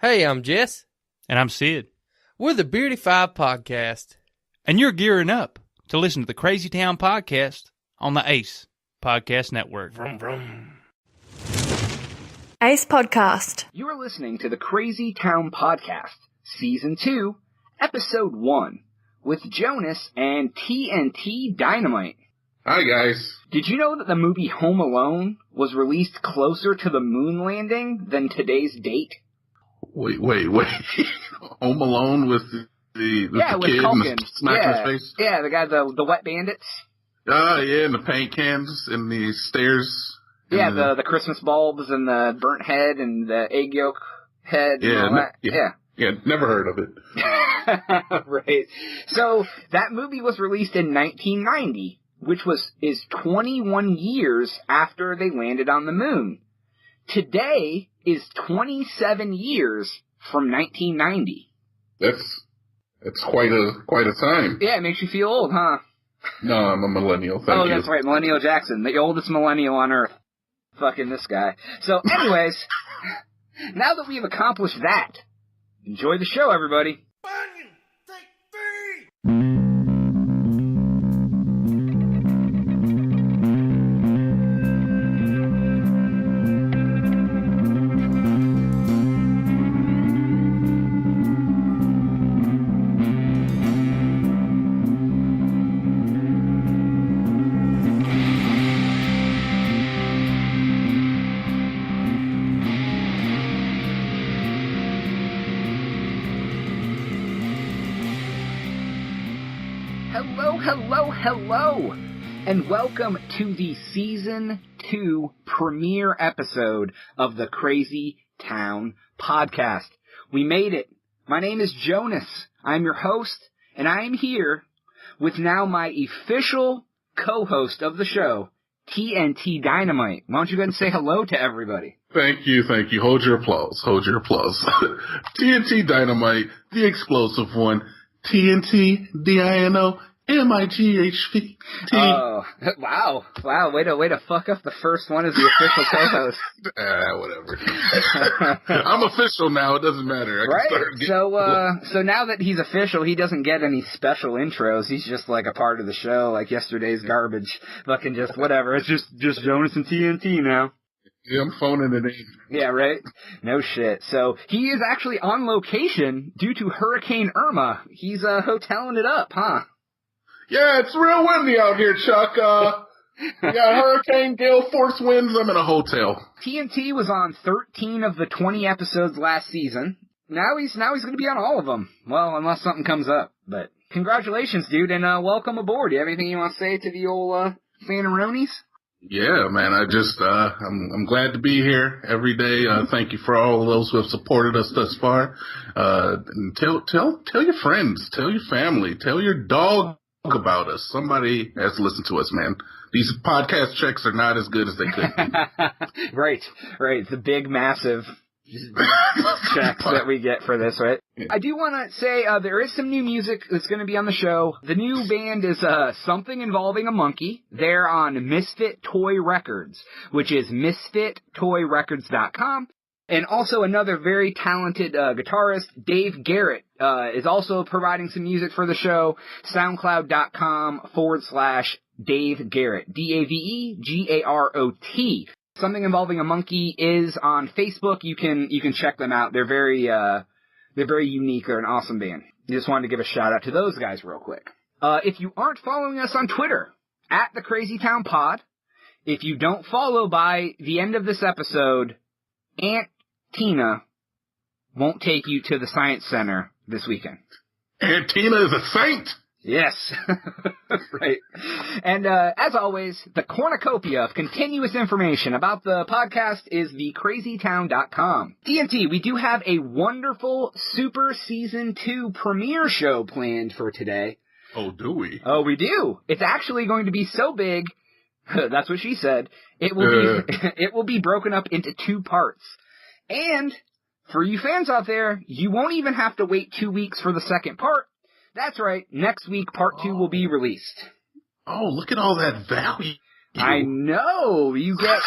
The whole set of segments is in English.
Hey, I'm Jess. And I'm Sid. We're the Beardy Five Podcast. And you're gearing up to listen to the Crazy Town Podcast on the ACE Podcast Network. Vroom, vroom. ACE Podcast. You are listening to the Crazy Town Podcast, Season 2, Episode 1, with Jonas and TNT Dynamite. Hi, guys. Did you know that the movie Home Alone was released closer to the moon landing than today's date? Wait. Home Alone with the with kid Culkin. and the smack in his face? Yeah, the guy, the wet bandits. Yeah, and the paint cans and the stairs. Yeah, the Christmas bulbs and the burnt head and the egg yolk head and all that. Yeah, never heard of it. Right. So, that movie was released in 1990, which is 21 years after they landed on the moon. Today is 27 years from 1990. That's quite a time. Yeah, it makes you feel old, huh? No, I'm a millennial. Thank you. Oh, that's right, Millennial Jackson, the oldest millennial on Earth. Fucking this guy. So, anyways, now that we've accomplished that, enjoy the show, everybody. Hello, and welcome to the Season 2 premiere episode of the Crazy Town Podcast. We made it. My name is Jonas. I'm your host, and I am here with now my official co-host of the show, TNT Dynamite. Why don't you go ahead and say hello to everybody? Thank you. Hold your applause. TNT Dynamite, the explosive one. TNT, D-I-N-O. M-I-G-H-V-T. Oh, wow. Way to fuck up the first one as the official co-host. Whatever. I'm official now. It doesn't matter. So now that he's official, he doesn't get any special intros. He's just like a part of the show, like yesterday's garbage. Fucking just whatever. It's just Jonas and TNT now. Yeah, I'm phoning it in. Yeah, right? No shit. So he is actually on location due to Hurricane Irma. He's hoteling it up, huh? Yeah, it's real windy out here, Chuck. We got hurricane, gale force winds. I'm in a hotel. TNT was on 13 of the 20 episodes last season. Now he's going to be on all of them. Well, unless something comes up. But congratulations, dude, and welcome aboard. You have anything you want to say to the old Fanaronies? Yeah, man. I'm glad to be here every day. Thank you for all of those who have supported us thus far. And tell your friends, tell your family, tell your dog about us. Somebody has to listen to us, man. These podcast checks are not as good as they could be. Right. The big, massive checks that we get for this, right? Yeah. I do want to say there is some new music that's going to be on the show. The new band is Something Involving a Monkey. They're on Misfit Toy Records, which is misfittoyrecords.com. And also another very talented guitarist, Dave Garrett, is also providing some music for the show. SoundCloud.com/Dave Garrett. DaveGarrot. Something Involving a Monkey is on Facebook. You can check them out. They're very unique. They're an awesome band. Just wanted to give a shout out to those guys real quick. If you aren't following us on Twitter, @TheCrazyTownPod, if you don't follow by the end of this episode, Aunt Tina won't take you to the Science Center this weekend. Aunt Tina is a saint? Yes. Right. And as always, the cornucopia of continuous information about the podcast is thecrazytown.com. TNT, we do have a wonderful Super Season 2 premiere show planned for today. Oh, do we? Oh, we do. It's actually going to be so big, that's what she said, it will be broken up into 2 parts. And for you fans out there, you won't even have to wait 2 weeks for the second part. That's right. Next week, part 2 will be released. Oh, look at all that value. I know. You get,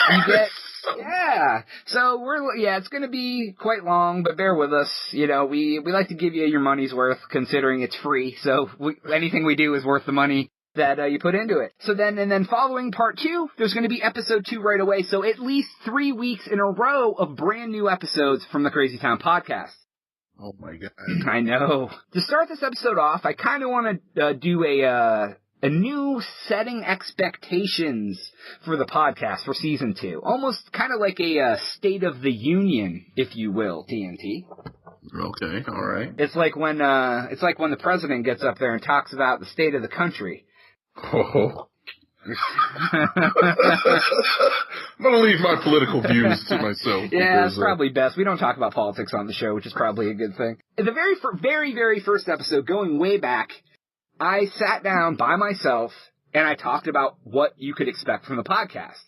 yeah. So it's going to be quite long, but bear with us. You know, we like to give you your money's worth considering it's free. So anything we do is worth the money that you put into it. So then following part 2, there's going to be episode 2 right away. So at least 3 weeks in a row of brand new episodes from the Crazy Town podcast. Oh my God. I know. To start this episode off, I kind of want to do a new setting expectations for the podcast for season 2. Almost kind of like a State of the Union, if you will, TNT. Okay, all right. It's like when the president gets up there and talks about the state of the country. Oh. I'm going to leave my political views to myself. Yeah, it's probably best. We don't talk about politics on the show, which is probably a good thing. In the very first episode, going way back, I sat down by myself and I talked about what you could expect from the podcast.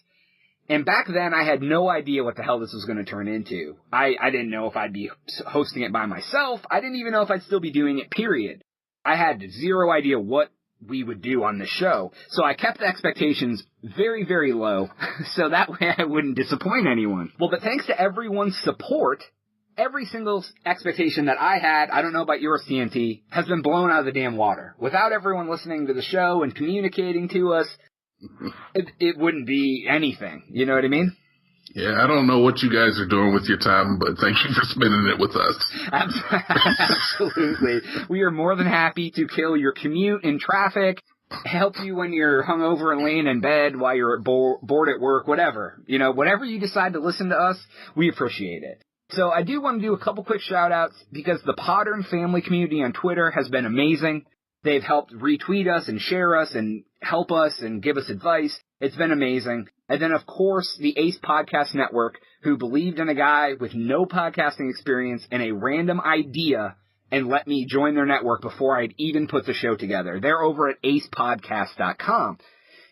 And back then, I had no idea what the hell this was going to turn into. I didn't know if I'd be hosting it by myself. I didn't even know if I'd still be doing it, period. I had zero idea what we would do on the show. So I kept the expectations very, very low, so that way I wouldn't disappoint anyone. Well, but thanks to everyone's support, every single expectation that I had, I don't know about yours, TNT, has been blown out of the damn water. Without everyone listening to the show and communicating to us, it wouldn't be anything. You know what I mean? Yeah, I don't know what you guys are doing with your time, but thank you for spending it with us. Absolutely. We are more than happy to kill your commute in traffic, help you when you're hungover and laying in bed while you're bored at work, whatever. You know, whatever you decide to listen to us, we appreciate it. So I do want to do a couple quick shout-outs because the Podern family community on Twitter has been amazing. They've helped retweet us and share us and help us and give us advice. It's been amazing. And then, of course, the Ace Podcast Network, who believed in a guy with no podcasting experience and a random idea and let me join their network before I'd even put the show together. They're over at acepodcast.com.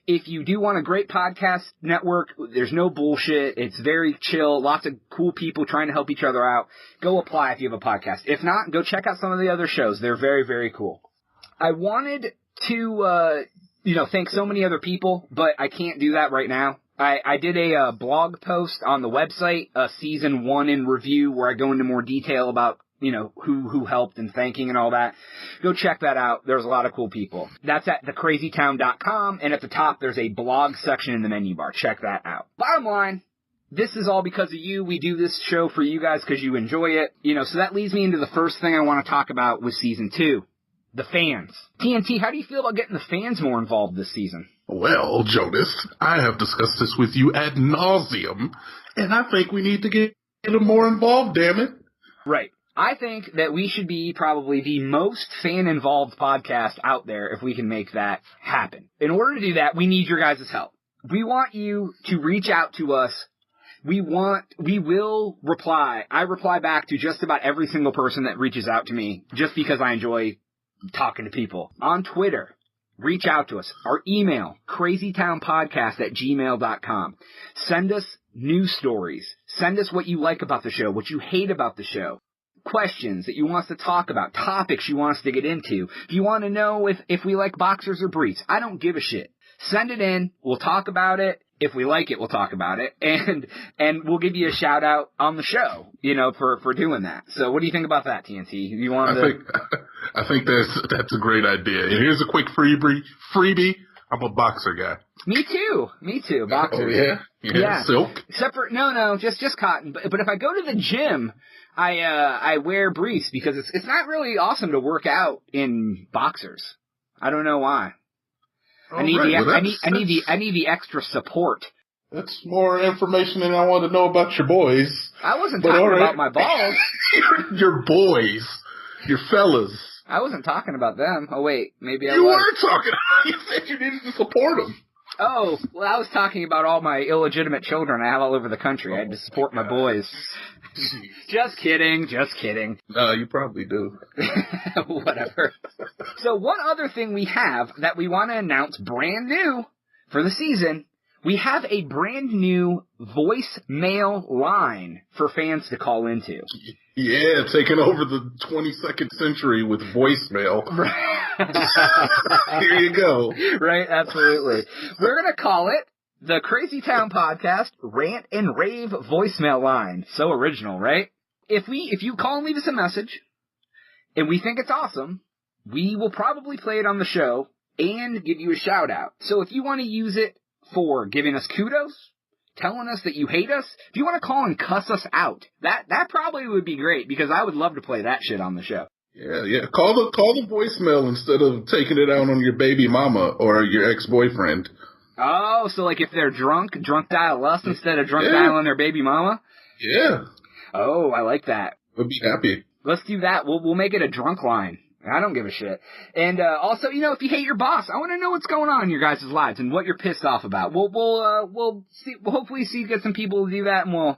If you do want a great podcast network, there's no bullshit. It's very chill. Lots of cool people trying to help each other out. Go apply if you have a podcast. If not, go check out some of the other shows. They're very, very cool. I wanted to, thank so many other people, but I can't do that right now. I did a blog post on the website, season 1 in review, where I go into more detail about, who helped and thanking and all that. Go check that out. There's a lot of cool people. That's at thecrazytown.com, and at the top there's a blog section in the menu bar. Check that out. Bottom line, this is all because of you. We do this show for you guys because you enjoy it. So that leads me into the first thing I want to talk about with season 2. The fans. TNT, how do you feel about getting the fans more involved this season? Well, Jonas, I have discussed this with you ad nauseum, and I think we need to get them more involved, damn it. Right. I think that we should be probably the most fan-involved podcast out there if we can make that happen. In order to do that, we need your guys' help. We want you to reach out to us. We will reply. I reply back to just about every single person that reaches out to me just because I enjoy talking to people. On Twitter, reach out to us. Our email, crazytownpodcast@gmail.com. Send us news stories. Send us what you like about the show, what you hate about the show. Questions that you want us to talk about, topics you want us to get into. If you want to know if we like boxers or briefs, I don't give a shit. Send it in. We'll talk about it. If we like it, we'll talk about it, and we'll give you a shout out on the show, for doing that. So, what do you think about that, TNT? You want I think that's a great idea. And here's a quick freebie. I'm a boxer guy. Me too. Boxers. Oh yeah. Silk. Except for just cotton. But if I go to the gym, I wear briefs because it's not really awesome to work out in boxers. I don't know why. I need the extra support. That's more information than I want to know about your boys. I wasn't talking about my balls. Your boys. Your fellas. I wasn't talking about them. Oh, wait. Maybe I was. You were talking. You said you needed to support them. Oh, well, I was talking about all my illegitimate children I have all over the country. I had to support my boys. Just kidding. No, you probably do. Whatever. So one other thing we have that we want to announce brand new for the season, we have a brand new voicemail line for fans to call into. Yeah, taking over the 22nd century with voicemail. Right. Here you go. Right, absolutely. We're going to call it the Crazy Town Podcast Rant and Rave voicemail line. So original, right? If you call and leave us a message, and we think it's awesome, we will probably play it on the show and give you a shout out. So if you want to use it for giving us kudos, telling us that you hate us, if you want to call and cuss us out, that probably would be great, because I would love to play that shit on the show. Yeah. Call the voicemail instead of taking it out on your baby mama or your ex-boyfriend. Oh, so like if they're drunk dial us instead of drunk dialing their baby mama? Yeah. Oh, I like that. We'll be happy. Let's do that. We'll make it a drunk line. I don't give a shit. And also, if you hate your boss, I want to know what's going on in your guys' lives and what you're pissed off about. We'll see. We'll hopefully get some people to do that, and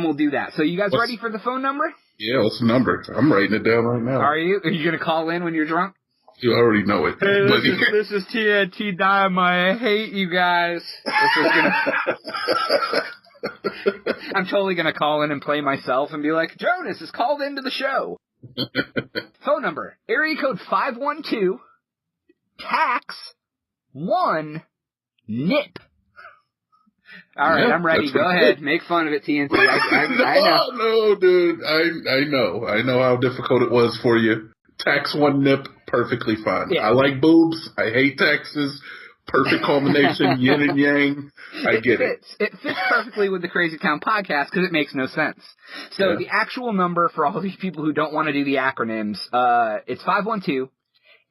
we'll do that. So you guys ready for the phone number? Yeah, what's the number? I'm writing it down right now. Are you gonna call in when you're drunk? You already know it. Hey, this is TNT Dynamite. I hate you guys. I'm totally gonna call in and play myself and be like, Jonas is called into the show. Phone number, area code 512, tax 1, NIP. All right, I'm ready. Go ahead. Make fun of it, TNT. I know. No, dude. I know how difficult it was for you. Tax 1 NIP, perfectly fine. Yeah. I like boobs. I hate taxes. Perfect combination, yin and yang. I get it. It fits perfectly with the Crazy Town Podcast because it makes no sense. So the actual number for all these people who don't want to do the acronyms, it's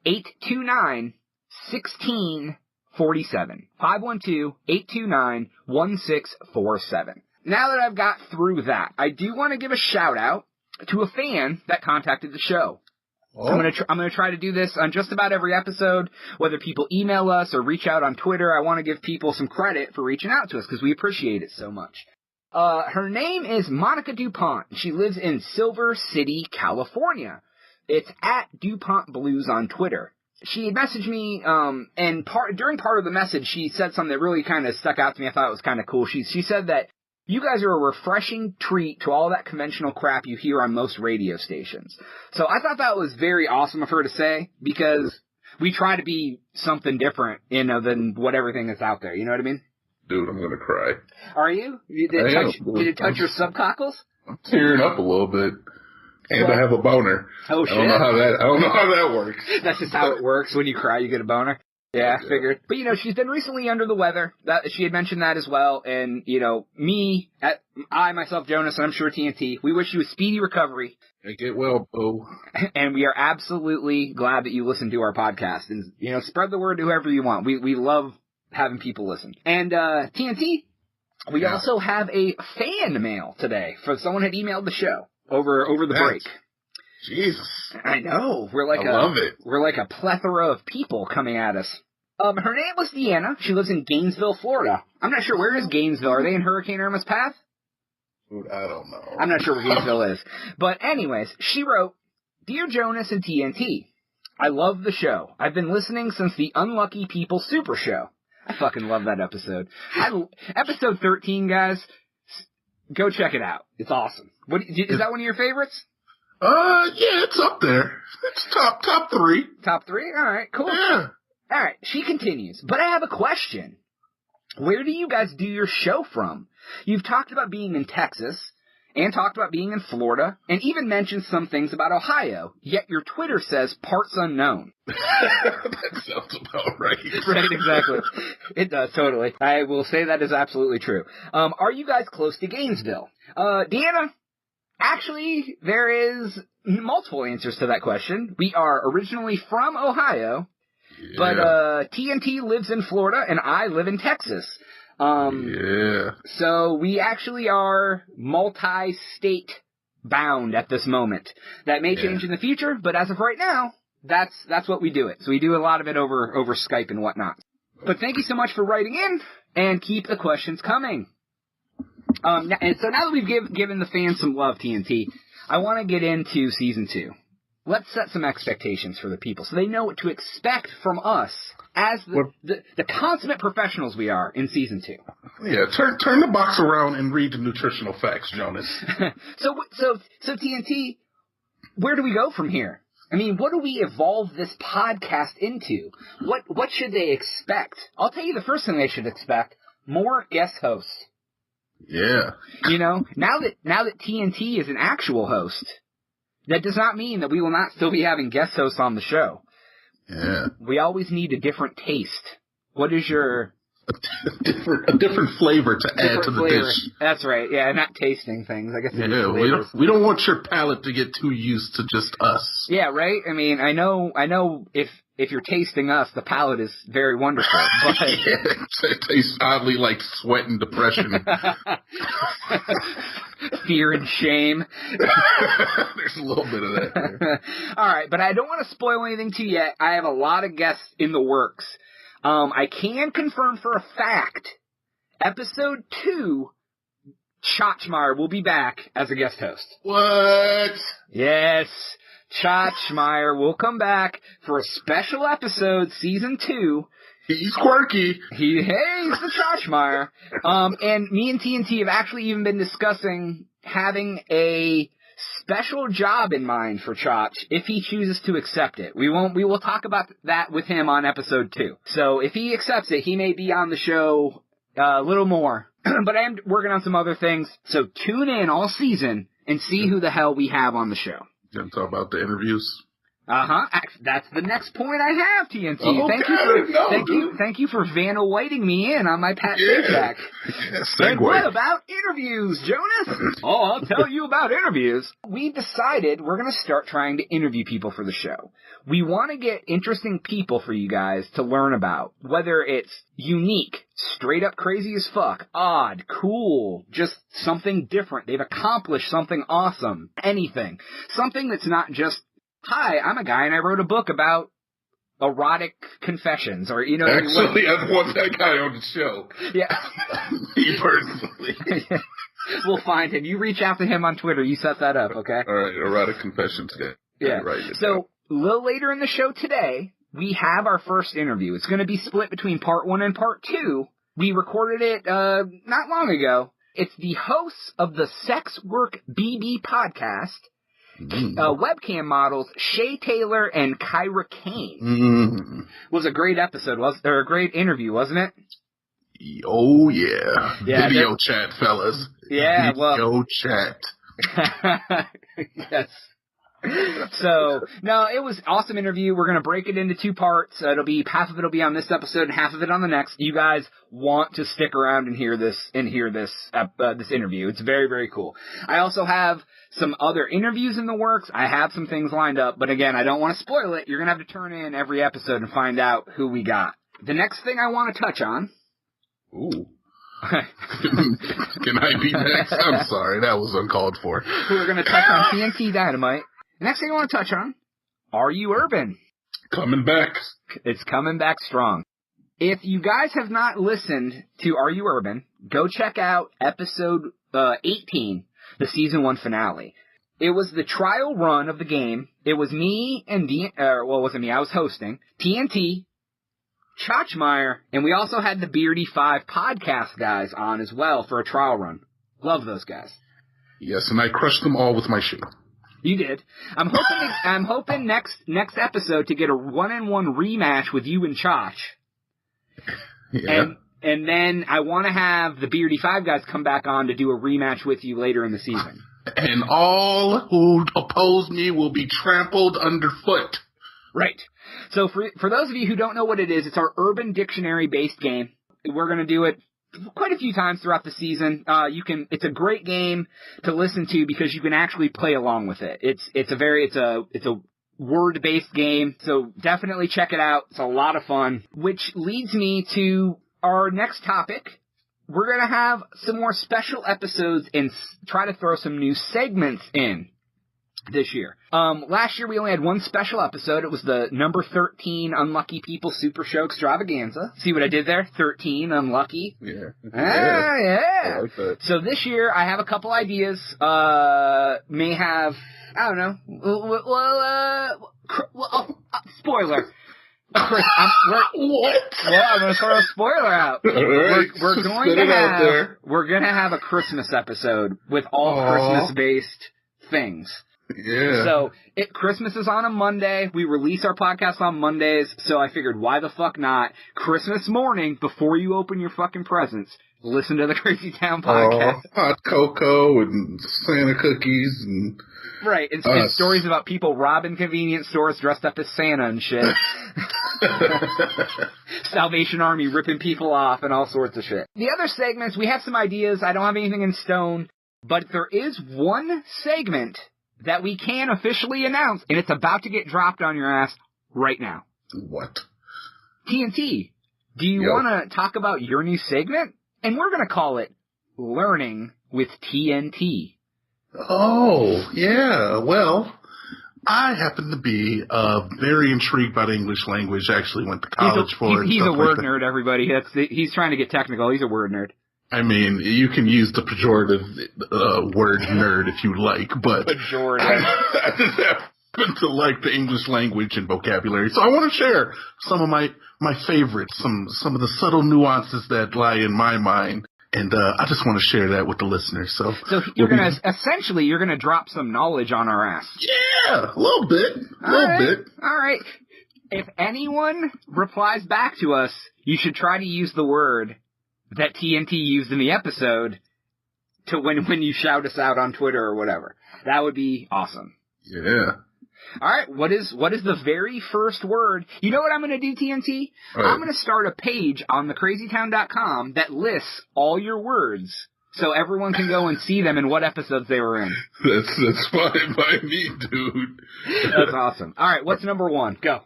512-829-1647. 512-829-1647. Now that I've got through that, I do want to give a shout out to a fan that contacted the show. Oh. I'm gonna try to do this on just about every episode, whether people email us or reach out on Twitter. I want to give people some credit for reaching out to us because we appreciate it so much. Her name is Monica DuPont. She lives in Silver City, California. It's at DuPont Blues on Twitter. She had messaged me, and during part of the message, she said something that really kind of stuck out to me. I thought it was kind of cool. She said that you guys are a refreshing treat to all that conventional crap you hear on most radio stations. So I thought that was very awesome of her to say, because we try to be something different, than what everything that's out there. You know what I mean? Dude, I'm going to cry. Are you? Did it touch your subcockles? I'm tearing up a little bit. And I have a boner. Oh, shit. I don't know how that works. That's just how it works. When you cry, you get a boner. Yeah, I figured. But, she's been recently under the weather. She had mentioned that as well. And, I, myself, Jonas, and I'm sure TNT, we wish you a speedy recovery. Hey, get well, Bo. And we are absolutely glad that you listen to our podcast. And, spread the word to whoever you want. We love having people listen. And, TNT, we also have a fan mail today. Someone had emailed the show over the break. Jesus. I know. I love it. We're like a plethora of people coming at us. Her name was Deanna. She lives in Gainesville, Florida. I'm not sure. Where is Gainesville? Are they in Hurricane Irma's path? Dude, I don't know. I'm not sure where Gainesville is. But anyways, she wrote, Dear Jonas and TNT, I love the show. I've been listening since the Unlucky People Super Show. I fucking love that episode. Episode 13, guys. Go check it out. It's awesome. Is that one of your favorites? Yeah, it's up there. It's top 3. Top 3? All right, cool. Yeah. All right, she continues. But I have a question. Where do you guys do your show from? You've talked about being in Texas, and talked about being in Florida, and even mentioned some things about Ohio, yet your Twitter says parts unknown. That sounds about right. Right, exactly. It does, totally. I will say that is absolutely true. Are you guys close to Gainesville? Deanna? Actually, there is multiple answers to that question. We are originally from Ohio, but TNT lives in Florida, and I live in Texas. So we actually are multi-state bound at this moment. That may change in the future, but as of right now, that's what we do it. So we do a lot of it over Skype and whatnot. But thank you so much for writing in, and keep the questions coming. And so now that we've given the fans some love, TNT, I want to get into Season 2. Let's set some expectations for the people so they know what to expect from us as the consummate professionals we are in Season 2. Yeah, turn the box around and read the nutritional facts, Jonas. So TNT, where do we go from here? I mean, what do we evolve this podcast into? What should they expect? I'll tell you the first thing they should expect. more guest hosts. Yeah. You know, now that TNT is an actual host, that does not mean that we will not still be having guest hosts on the show. Yeah. We always need a different taste. What is your... a different flavor to add to the dish. That's right. Yeah, not tasting things. I guess. Yeah, we don't want your palate to get too used to just us. Yeah, right. I mean, I know. If you're tasting us, the palate is very wonderful. But it tastes oddly like sweat and depression. Fear and shame. There's a little bit of that there. All right, but I don't want to spoil anything to you yet. I have a lot of guests in the works. I can confirm for a fact, episode 2, Chachmar will be back as a guest host. What? Yes, Chachmar will come back for a special episode, season 2. He's quirky. He's the Chachmar. And me and TNT have actually even been discussing having a special job in mind for Chach if he chooses to accept it. We will talk about that with him on episode 2. So if he accepts it, he may be on the show a little more. But I am working on some other things. So tune in all season and see who the hell we have on the show. You gonna talk about the interviews? That's the next point I have, TNT. Okay. Thank you for Vanna Whiting me in on my Pat Sajak. And what about interviews, Jonas? Oh, I'll tell you about interviews. We decided we're going to start trying to interview people for the show. We want to get interesting people for you guys to learn about, whether it's unique, straight up crazy as fuck, odd, cool, just something different. They've accomplished something awesome, anything. Something that's not just, hi, I'm a guy and I wrote a book about erotic confessions, or, you know. Actually, I want that guy on the show. Yeah. Me personally. We'll find him. You reach out to him on Twitter. You set that up, okay? All right, erotic confessions. Yeah. Right. So, a little later in the show today, we have our first interview. It's going to be split between part 1 and part 2. We recorded it not long ago. It's the hosts of the SexWorkBB podcast, webcam models Shaye Taylor and Kyra Kane. Was a great episode, or a great interview, wasn't it? Oh yeah, video chat, fellas. Yeah, video chat. Yes. So, no, it was an awesome interview. We're going to break it into 2 parts. It'll be, half of it will be on this episode and half of it on the next. You guys want to stick around and hear this interview. It's very, very cool. I also have some other interviews in the works. I have some things lined up, but again, I don't want to spoil it. You're going to have to turn in every episode and find out who we got. The next thing I want to touch on. Ooh. Can I be next? I'm sorry, that was uncalled for. We're going to touch on TNT Dynamite. Next thing I want to touch on, Are You Urban? Coming back. It's coming back strong. If you guys have not listened to Are You Urban, go check out episode 18, the season 1 finale. It was the trial run of the game. It was me and it wasn't me, I was hosting, TNT, Chachmeyer, and we also had the Beardy 5 podcast guys on as well for a trial run. Love those guys. Yes, and I crushed them all with my shoe. You did. I'm hoping next episode to get a 1-on-1 rematch with you and Chach. Yeah. And then I want to have the Beardy 5 guys come back on to do a rematch with you later in the season. And all who oppose me will be trampled underfoot. Right. So for those of you who don't know what it is, it's our Urban Dictionary-based game. We're going to do it quite a few times throughout the season. It's a great game to listen to because you can actually play along with it. It's a word-based game, so definitely check it out. It's a lot of fun. Which leads me to our next topic. We're going to have some more special episodes and try to throw some new segments in this year. Last year we only had 1 special episode. It was the number 13 Unlucky People Super Show Extravaganza. See what I did there? 13 Unlucky. Yeah. Yeah. I like that. So this year I have a couple ideas. May have, I don't know. Spoiler. What? Well, I'm going to throw a spoiler out. Right. We're going to have a Christmas episode with all Christmas-based things. Yeah. So, Christmas is on a Monday. We release our podcast on Mondays, so I figured, why the fuck not? Christmas morning, before you open your fucking presents, listen to the Crazy Town podcast. Hot cocoa and Santa cookies and... Right, and stories about people robbing convenience stores dressed up as Santa and shit. Salvation Army ripping people off and all sorts of shit. The other segments, we have some ideas. I don't have anything in stone, but there is one segment that we can officially announce, and it's about to get dropped on your ass right now. What? TNT, do you want to talk about your new segment? And we're going to call it Learning with TNT. Oh, yeah. Well, I happen to be very intrigued by the English language. Actually went to college for it. He's a word nerd, everybody. He's trying to get technical. He's a word nerd. I mean, you can use the pejorative word nerd if you like, but pejorative. I just happen to like the English language and vocabulary. So I want to share some of my favorites, some of the subtle nuances that lie in my mind. And I just want to share that with the listeners. So you're gonna drop some knowledge on our ass. Yeah, a little bit. All right. If anyone replies back to us, you should try to use the word that TNT used in the episode to when you shout us out on Twitter or whatever. That would be awesome. Yeah. All right, what is the very first word? You know what I'm going to do, TNT? All right. I'm going to start a page on thecrazytown.com that lists all your words so everyone can go and see them and what episodes they were in. That's fine by me, dude. That's awesome. All right, what's number one? Go.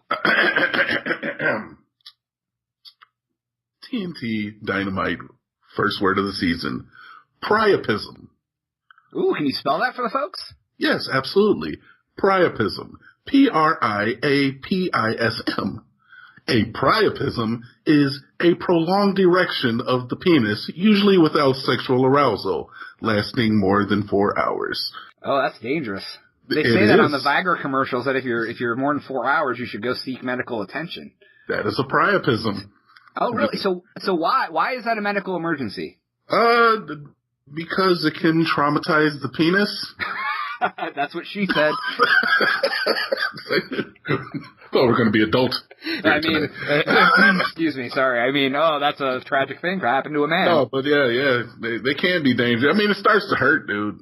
TNT Dynamite, first word of the season, priapism. Ooh, can you spell that for the folks? Yes, absolutely. Priapism. Priapism. A priapism is a prolonged erection of the penis, usually without sexual arousal, lasting more than 4 hours. Oh, that's dangerous. They say that on the Viagra commercials that if you're more than 4 hours, you should go seek medical attention. That is a priapism. Oh, really? So why is that a medical emergency? Because it can traumatize the penis. That's what she said. Thought we're going to be adult. I mean, excuse me, sorry. I mean, that's a tragic thing that happened to a man. No, but yeah, they can be dangerous. I mean, it starts to hurt, dude.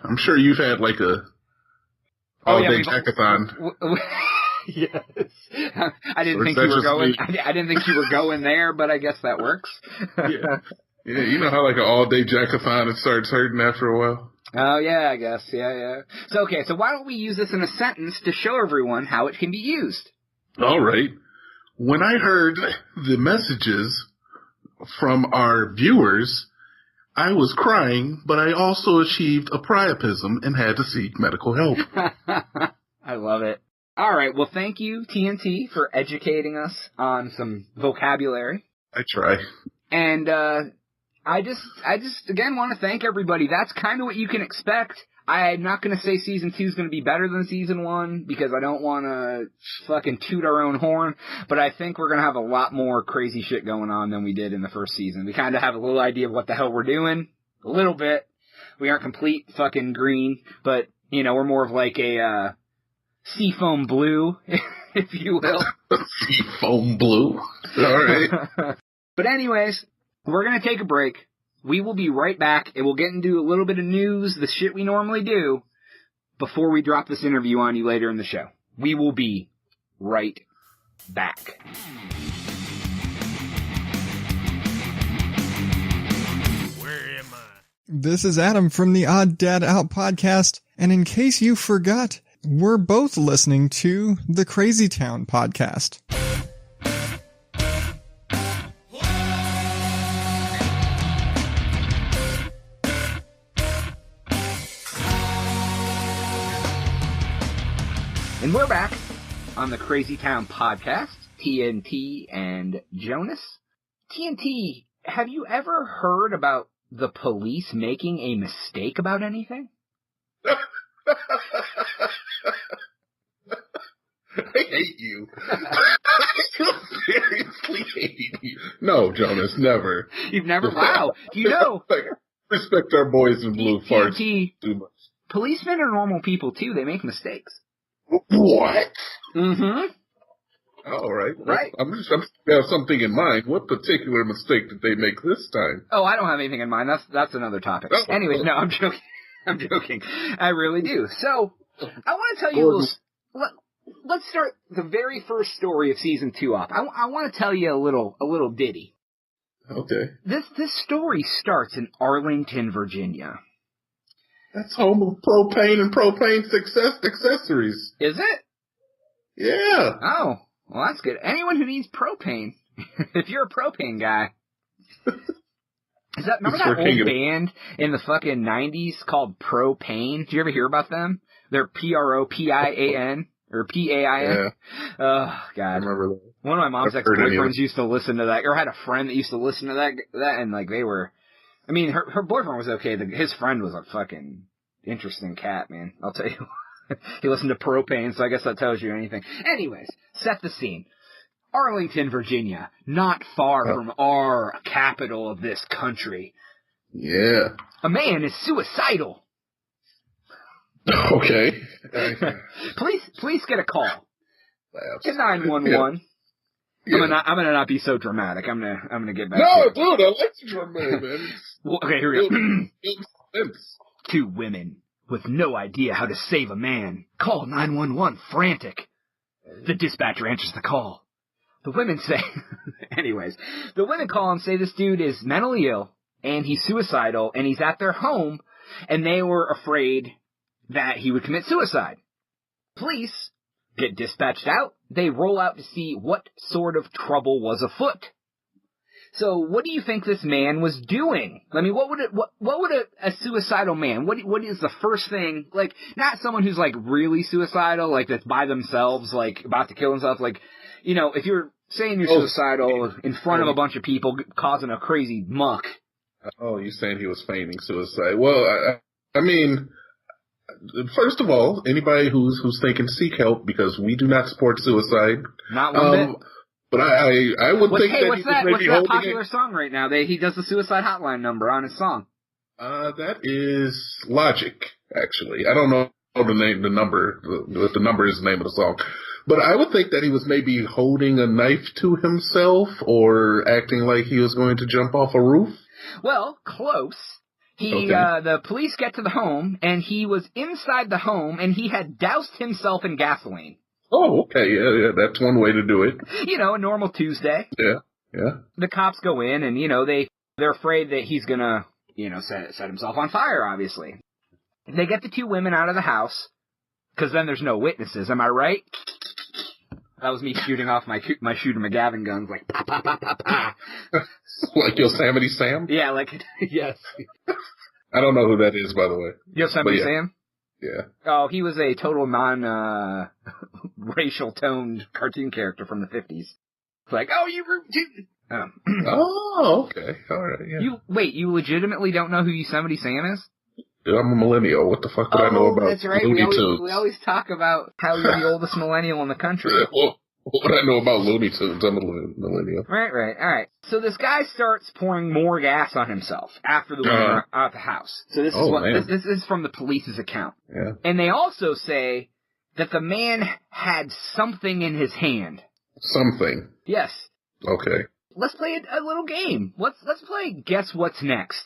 I'm sure you've had like a all-day jackathon. Yes. I didn't think you were going. I didn't think you were going there, but I guess that works. Yeah, you know how like an all-day jackathon it starts hurting after a while. Oh, yeah, I guess. Yeah. So why don't we use this in a sentence to show everyone how it can be used? All right. When I heard the messages from our viewers, I was crying, but I also achieved a priapism and had to seek medical help. I love it. All right. Well, thank you, TNT, for educating us on some vocabulary. I try. And, I just again want to thank everybody. That's kind of what you can expect. I'm not going to say season 2 is going to be better than season 1 because I don't want to fucking toot our own horn, but I think we're going to have a lot more crazy shit going on than we did in the first season. We kind of have a little idea of what the hell we're doing. A little bit. We aren't complete fucking green, but, we're more of like a, seafoam blue, if you will. Seafoam blue. All right. But anyways, we're going to take a break. We will be right back, and we'll get into a little bit of news, the shit we normally do, before we drop this interview on you later in the show. We will be right back. Where am I? This is Adam from the Odd Dad Out podcast, and in case you forgot, we're both listening to the Crazy Town podcast. And we're back on the Crazy Town podcast, TNT and Jonas. TNT, have you ever heard about the police making a mistake about anything? I hate you. I seriously hate you. No, Jonas, never. You've never? Wow. Do you know? Respect our boys in blue farts TNT, too much. policemen are normal people, too. They make mistakes. What? Mm-hmm. All right. Right. I'm have something in mind. What particular mistake did they make this time? Oh, I don't have anything in mind. That's another topic. Oh. Anyways, no, I'm joking. I'm joking. I really do. So, I want to tell you a little... Let's start the very first story of season 2 off. I want to tell you a little ditty. Okay. This story starts in Arlington, Virginia. That's home of propane and propane accessories. Is it? Yeah. Oh, well, that's good. Anyone who needs propane, if you're a propane guy. Remember that old band in the fucking 90s called Propane? Did you ever hear about them? They're P-R-O-P-I-A-N, or P-A-I-N. Yeah. Oh, God. I remember that. One of my mom's ex-boyfriends used to listen to that, or had a friend that used to listen to that, and, like, they were... I mean, her boyfriend was okay. His friend was a fucking interesting cat, man. I'll tell you. He listened to Propane, so I guess that tells you anything. Anyways, set the scene. Arlington, Virginia, not far from our capital of this country. Yeah. A man is suicidal. Okay. Police get a call. That's 911. Yeah. I'm gonna not be so dramatic. I'm gonna get back. No, to it. dude, I like the dramatic, man. Well, okay, here we go. Sense. 2 women with no idea how to save a man call 911 frantic. The dispatcher answers the call. The women say, anyways, the women call and say this dude is mentally ill and he's suicidal and he's at their home and they were afraid that he would commit suicide. Police get dispatched out. They roll out to see what sort of trouble was afoot. So, what do you think this man was doing? I mean, what would a suicidal man? What is the first thing? Like, not someone who's like really suicidal, like that's by themselves, like about to kill themselves. Like, you know, if you're saying you're suicidal in front of a bunch of people, causing a crazy muck. Oh, you're saying he was feigning suicide? Well, I mean, first of all, anybody who's thinking, seek help, because we do not support suicide. Not one bit. But I would think that what's he was maybe that popular song right now? He does the suicide hotline number on his song. That is Logic, actually. I don't know the number, what the number is the name of the song. But I would think that he was maybe holding a knife to himself or acting like he was going to jump off a roof. Well, close. The police get to the home, and he was inside the home, and he had doused himself in gasoline. Oh, okay, yeah, that's one way to do it. You know, a normal Tuesday. Yeah. The cops go in, and, you know, they're afraid that he's gonna, you know, set himself on fire, obviously. They get the 2 women out of the house, because then there's no witnesses, am I right? That was me shooting off my Shooter McGavin guns, like, pa, pa, pa, pa, pa. Like Yosemite Sam? Yeah, like, yes. I don't know who that is, by the way. Yosemite Sam? Yeah. Oh, he was a total racial toned cartoon character from the 50s. It's like, oh, you were... Oh, okay. All right, yeah. You legitimately don't know who Yosemite Sam is? I'm a millennial. What the fuck would I know about that's right. Looney Tunes? We always talk about how you're the oldest millennial in the country. Well, what would I know about Looney Tunes? I'm a millennial. Right. All right. So this guy starts pouring more gas on himself after the women are out of the house. So this is this is from the police's account. Yeah. And they also say that the man had something in his hand. Something. Yes. Okay. Let's play a little game. Let's play Guess What's Next.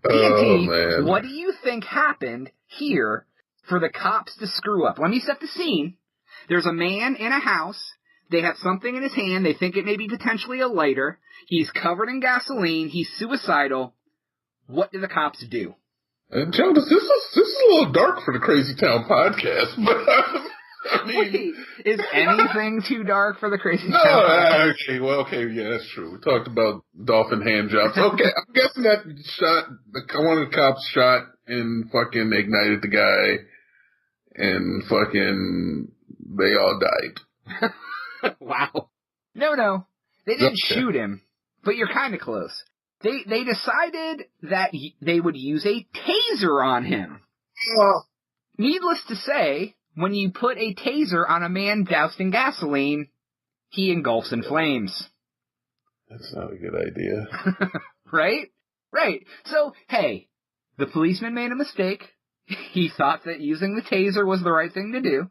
Oh, TNT, man. what do you think happened here for the cops to screw up? Let me set the scene. There's a man in a house. They have something in his hand. They think it may be potentially a lighter. He's covered in gasoline. He's suicidal. What do the cops do? Joe, this is a little dark for the Crazy Town podcast, but I mean... Wait, is anything too dark for the Crazy Town podcast? Okay, yeah, that's true. We talked about dolphin hand jobs. Okay, I'm guessing that one of the cops shot and fucking ignited the guy, and fucking they all died. Wow. No. They didn't shoot him, but you're kind of close. They decided that they would use a taser on him. Needless to say, when you put a taser on a man doused in gasoline, he engulfs in flames. That's not a good idea. Right? So, hey, the policeman made a mistake. He thought that using the taser was the right thing to do.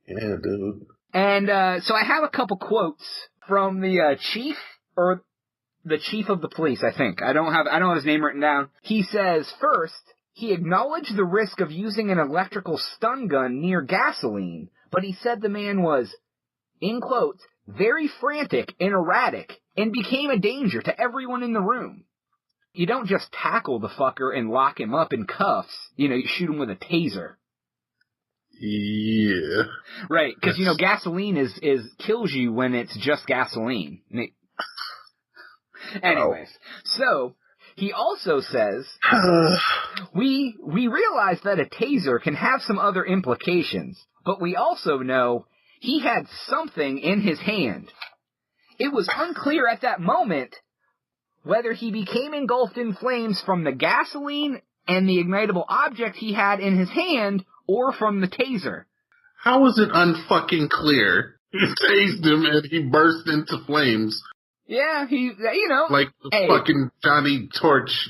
Yeah, dude. And so I have a couple quotes from the chief, or the chief of the police, I think. I don't have his name written down. He says, first, he acknowledged the risk of using an electrical stun gun near gasoline, but he said the man was, in quotes, very frantic and erratic, and became a danger to everyone in the room. You don't just tackle the fucker and lock him up in cuffs. You shoot him with a taser. Yeah. Right, because, gasoline kills you when it's just gasoline. Anyways, so, he also says, we realize that a taser can have some other implications, but we also know he had something in his hand. It was unclear at that moment whether he became engulfed in flames from the gasoline and the ignitable object he had in his hand, or from the taser. How is it unfucking clear? You tased him and he burst into flames. Yeah, like the fucking Johnny Torch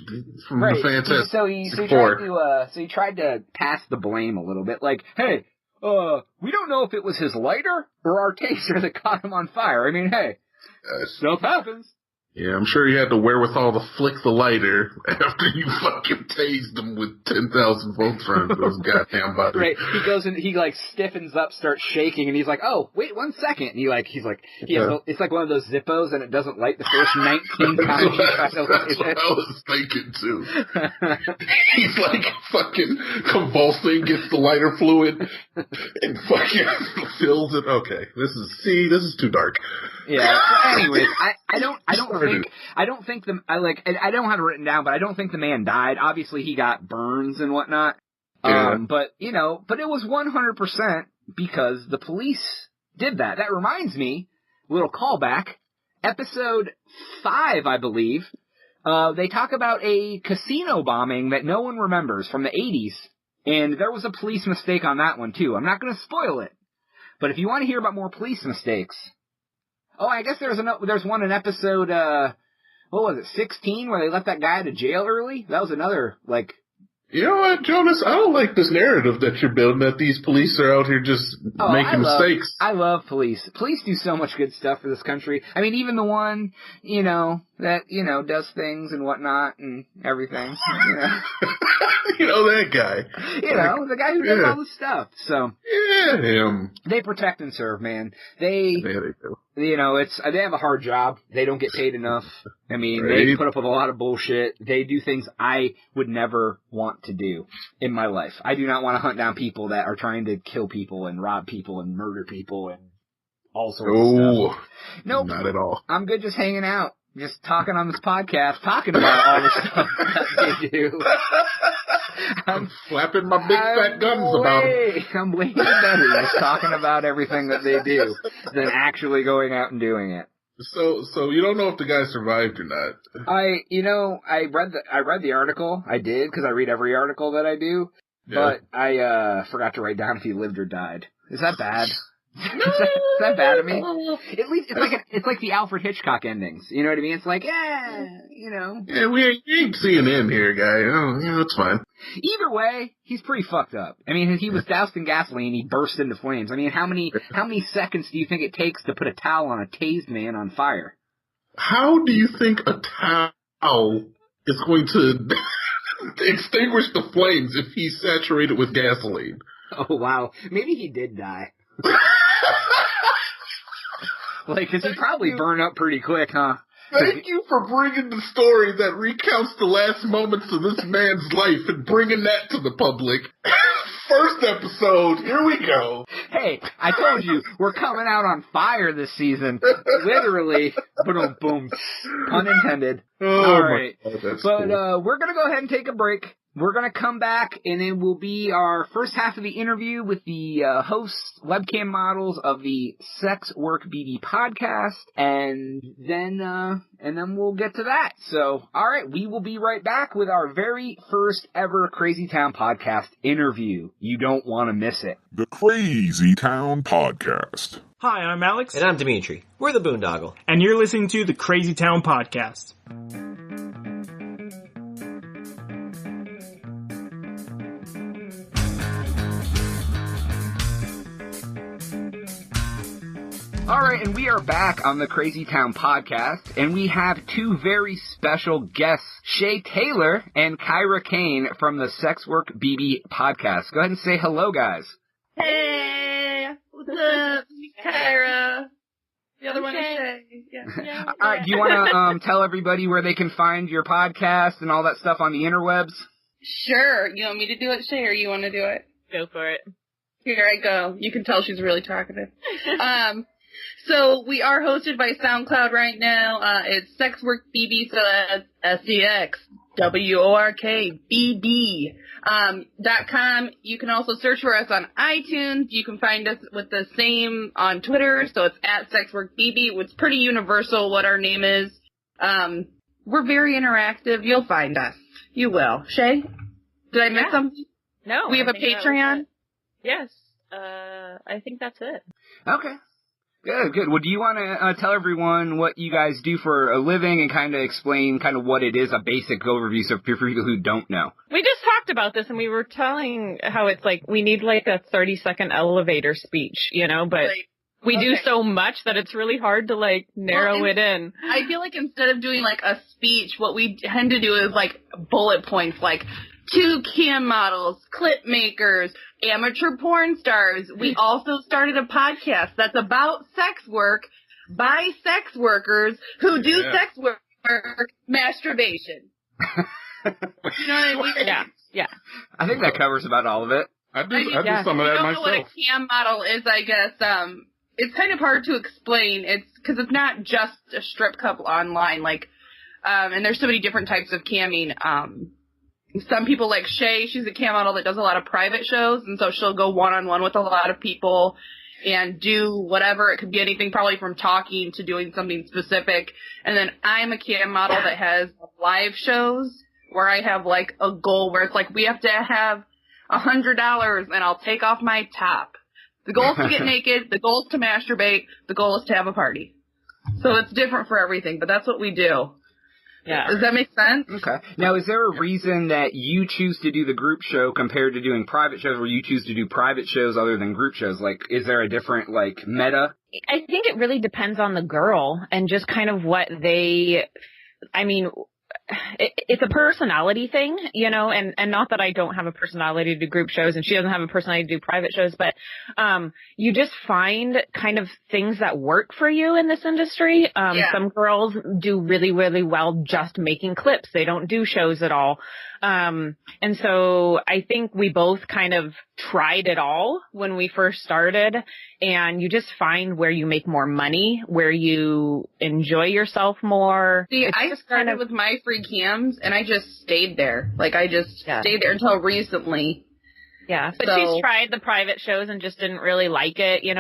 from the Fantastic Four. So he tried to pass the blame a little bit, like, hey, we don't know if it was his lighter or our taser that caught him on fire. I mean, hey, stuff happens. Yeah, I'm sure he had the wherewithal to flick the lighter after you fucking tased him with 10,000 volts running through his goddamn body. Right. He goes and he stiffens up, starts shaking, and he's like, "Oh, wait 1 second." And it's like one of those Zippos, and it doesn't light the first 19 times you try to light it. That's what I was thinking too. He's like fucking convulsing, gets the lighter fluid, and fucking fills it. Okay, this is too dark. Yeah. So anyways, I don't have it written down, but I don't think the man died. Obviously, he got burns and whatnot. Yeah. But it was 100% because the police did that. That reminds me, little callback, episode 5, I believe. They talk about a casino bombing that no one remembers from the 80s, and there was a police mistake on that one too. I'm not going to spoil it, but if you want to hear about more police mistakes. Oh, I guess there's one in episode, what was it, 16, where they let that guy out of jail early? That was another, You know what, Jonas? I don't like this narrative that you're building, that these police are out here just making mistakes. I love police. Police do so much good stuff for this country. I mean, even the one, that, does things and whatnot and everything. That guy. The guy who does all this stuff. So. Yeah, him. They protect and serve, man. They do. They have a hard job. They don't get paid enough. I mean, They put up with a lot of bullshit. They do things I would never want to do in my life. I do not want to hunt down people that are trying to kill people and rob people and murder people and all sorts of stuff. Nope. Not at all. I'm good just hanging out, just talking on this podcast, talking about all the stuff that they do. I'm flapping my big fat guns about them. I'm way better just talking about everything that they do than actually going out and doing it. So you don't know if the guy survived or not. I read the article. I did, because I read every article that I do. Yeah. But I forgot to write down if he lived or died. Is that bad? Is that bad of me? At least it's like the Alfred Hitchcock endings. You know what I mean? It's like, Yeah, we ain't CNN here, guy. It's fine. Either way, he's pretty fucked up. I mean, he was doused in gasoline. He burst into flames. I mean, how many seconds do you think it takes to put a towel on a tased man on fire? How do you think a towel is going to extinguish the flames if he's saturated with gasoline? Oh, wow. Maybe he did die. Because he probably burned up pretty quick, huh? Thank you for bringing the story that recounts the last moments of this man's life and bringing that to the public. First episode, here we go. Hey, I told you, we're coming out on fire this season. Literally, boom, boom, pun intended. All right, God, cool. We're going to go ahead and take a break. We're going to come back, and it will be our first half of the interview with the hosts, webcam models of the SexWorkBB podcast, and then we'll get to that. So, all right, we will be right back with our very first ever Crazy Town podcast interview. You don't want to miss it. The Crazy Town Podcast. Hi, I'm Alex. And I'm Dimitri. We're the Boondoggle. And you're listening to the Crazy Town Podcast. Alright, and we are back on the Crazy Town podcast, and we have two very special guests, Shaye Taylor and Kyra Kane from the SexWorkBB podcast. Go ahead and say hello, guys. Hey, what's up? Kyra. The other one is Shaye. Yeah. Alright, do you want to tell everybody where they can find your podcast and all that stuff on the interwebs? Sure. You want me to do it, Shaye, or you want to do it? Go for it. Here I go. You can tell she's really talkative. So we are hosted by SoundCloud right now. It's SexWorkBB, so that's SexWorkBB .com. You can also search for us on iTunes. You can find us with the same on Twitter, so it's at SexWorkBB. It's pretty universal what our name is. We're very interactive. You'll find us. You will. Shaye? Did I miss something? No. We have a Patreon? Yes. I think that's it. Okay. Good. Well, do you want to tell everyone what you guys do for a living and kind of explain kind of what it is, a basic overview, so for people who don't know? We just talked about this, and we were telling how it's like we need like a 30-second elevator speech, but Right. we do so much that it's really hard to like narrow it in. I feel like instead of doing like a speech, what we tend to do is like bullet points, like 2 cam models, clip makers, amateur porn stars. We also started a podcast that's about sex work by sex workers who do sex work, masturbation. You know what I mean? Yeah. I think that covers about all of it. I do some of that I don't know myself. what a cam model is, I guess. It's kind of hard to explain. It's because it's not just a strip club online, like, and there's so many different types of camming. Some people like Shaye, she's a cam model that does a lot of private shows, and so she'll go one-on-one with a lot of people and do whatever. It could be anything, probably from talking to doing something specific. And then I'm a cam model that has live shows where I have like a goal where it's like we have to have $100 and I'll take off my top. The goal is to get naked. The goal is to masturbate. The goal is to have a party. So it's different for everything, but that's what we do. Yeah. Does that make sense? Okay. Now, is there a reason that you choose to do the group show compared to doing private shows, where you choose to do private shows other than group shows? Like, is there a different, like, meta? I think it really depends on the girl and just kind of what it's a personality thing, and not that I don't have a personality to do group shows and she doesn't have a personality to do private shows, but you just find kind of things that work for you in this industry. Some girls do really, really well just making clips. They don't do shows at all. And so I think we both kind of tried it all when we first started, and you just find where you make more money, where you enjoy yourself more. See, I started with my free cams, and I just stayed there. Like, I just stayed there until recently. Yeah, but she's tried the private shows and just didn't really like it, and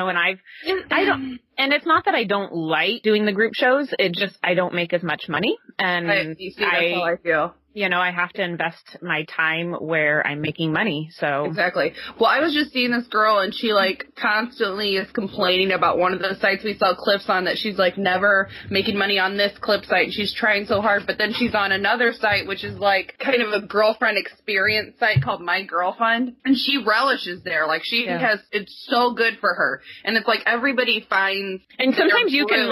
and it's not that I don't like doing the group shows, it just, I don't make as much money, and that's how I feel. I have to invest my time where I'm making money, so. Exactly. Well, I was just seeing this girl, and she, like, constantly is complaining about one of the sites we sell clips on, that she's, like, never making money on this clip site, and she's trying so hard, but then she's on another site, which is, like, kind of a girlfriend experience site called My Girlfriend, and she relishes there. Like, it's so good for her. And it's, like, everybody finds. And sometimes you can,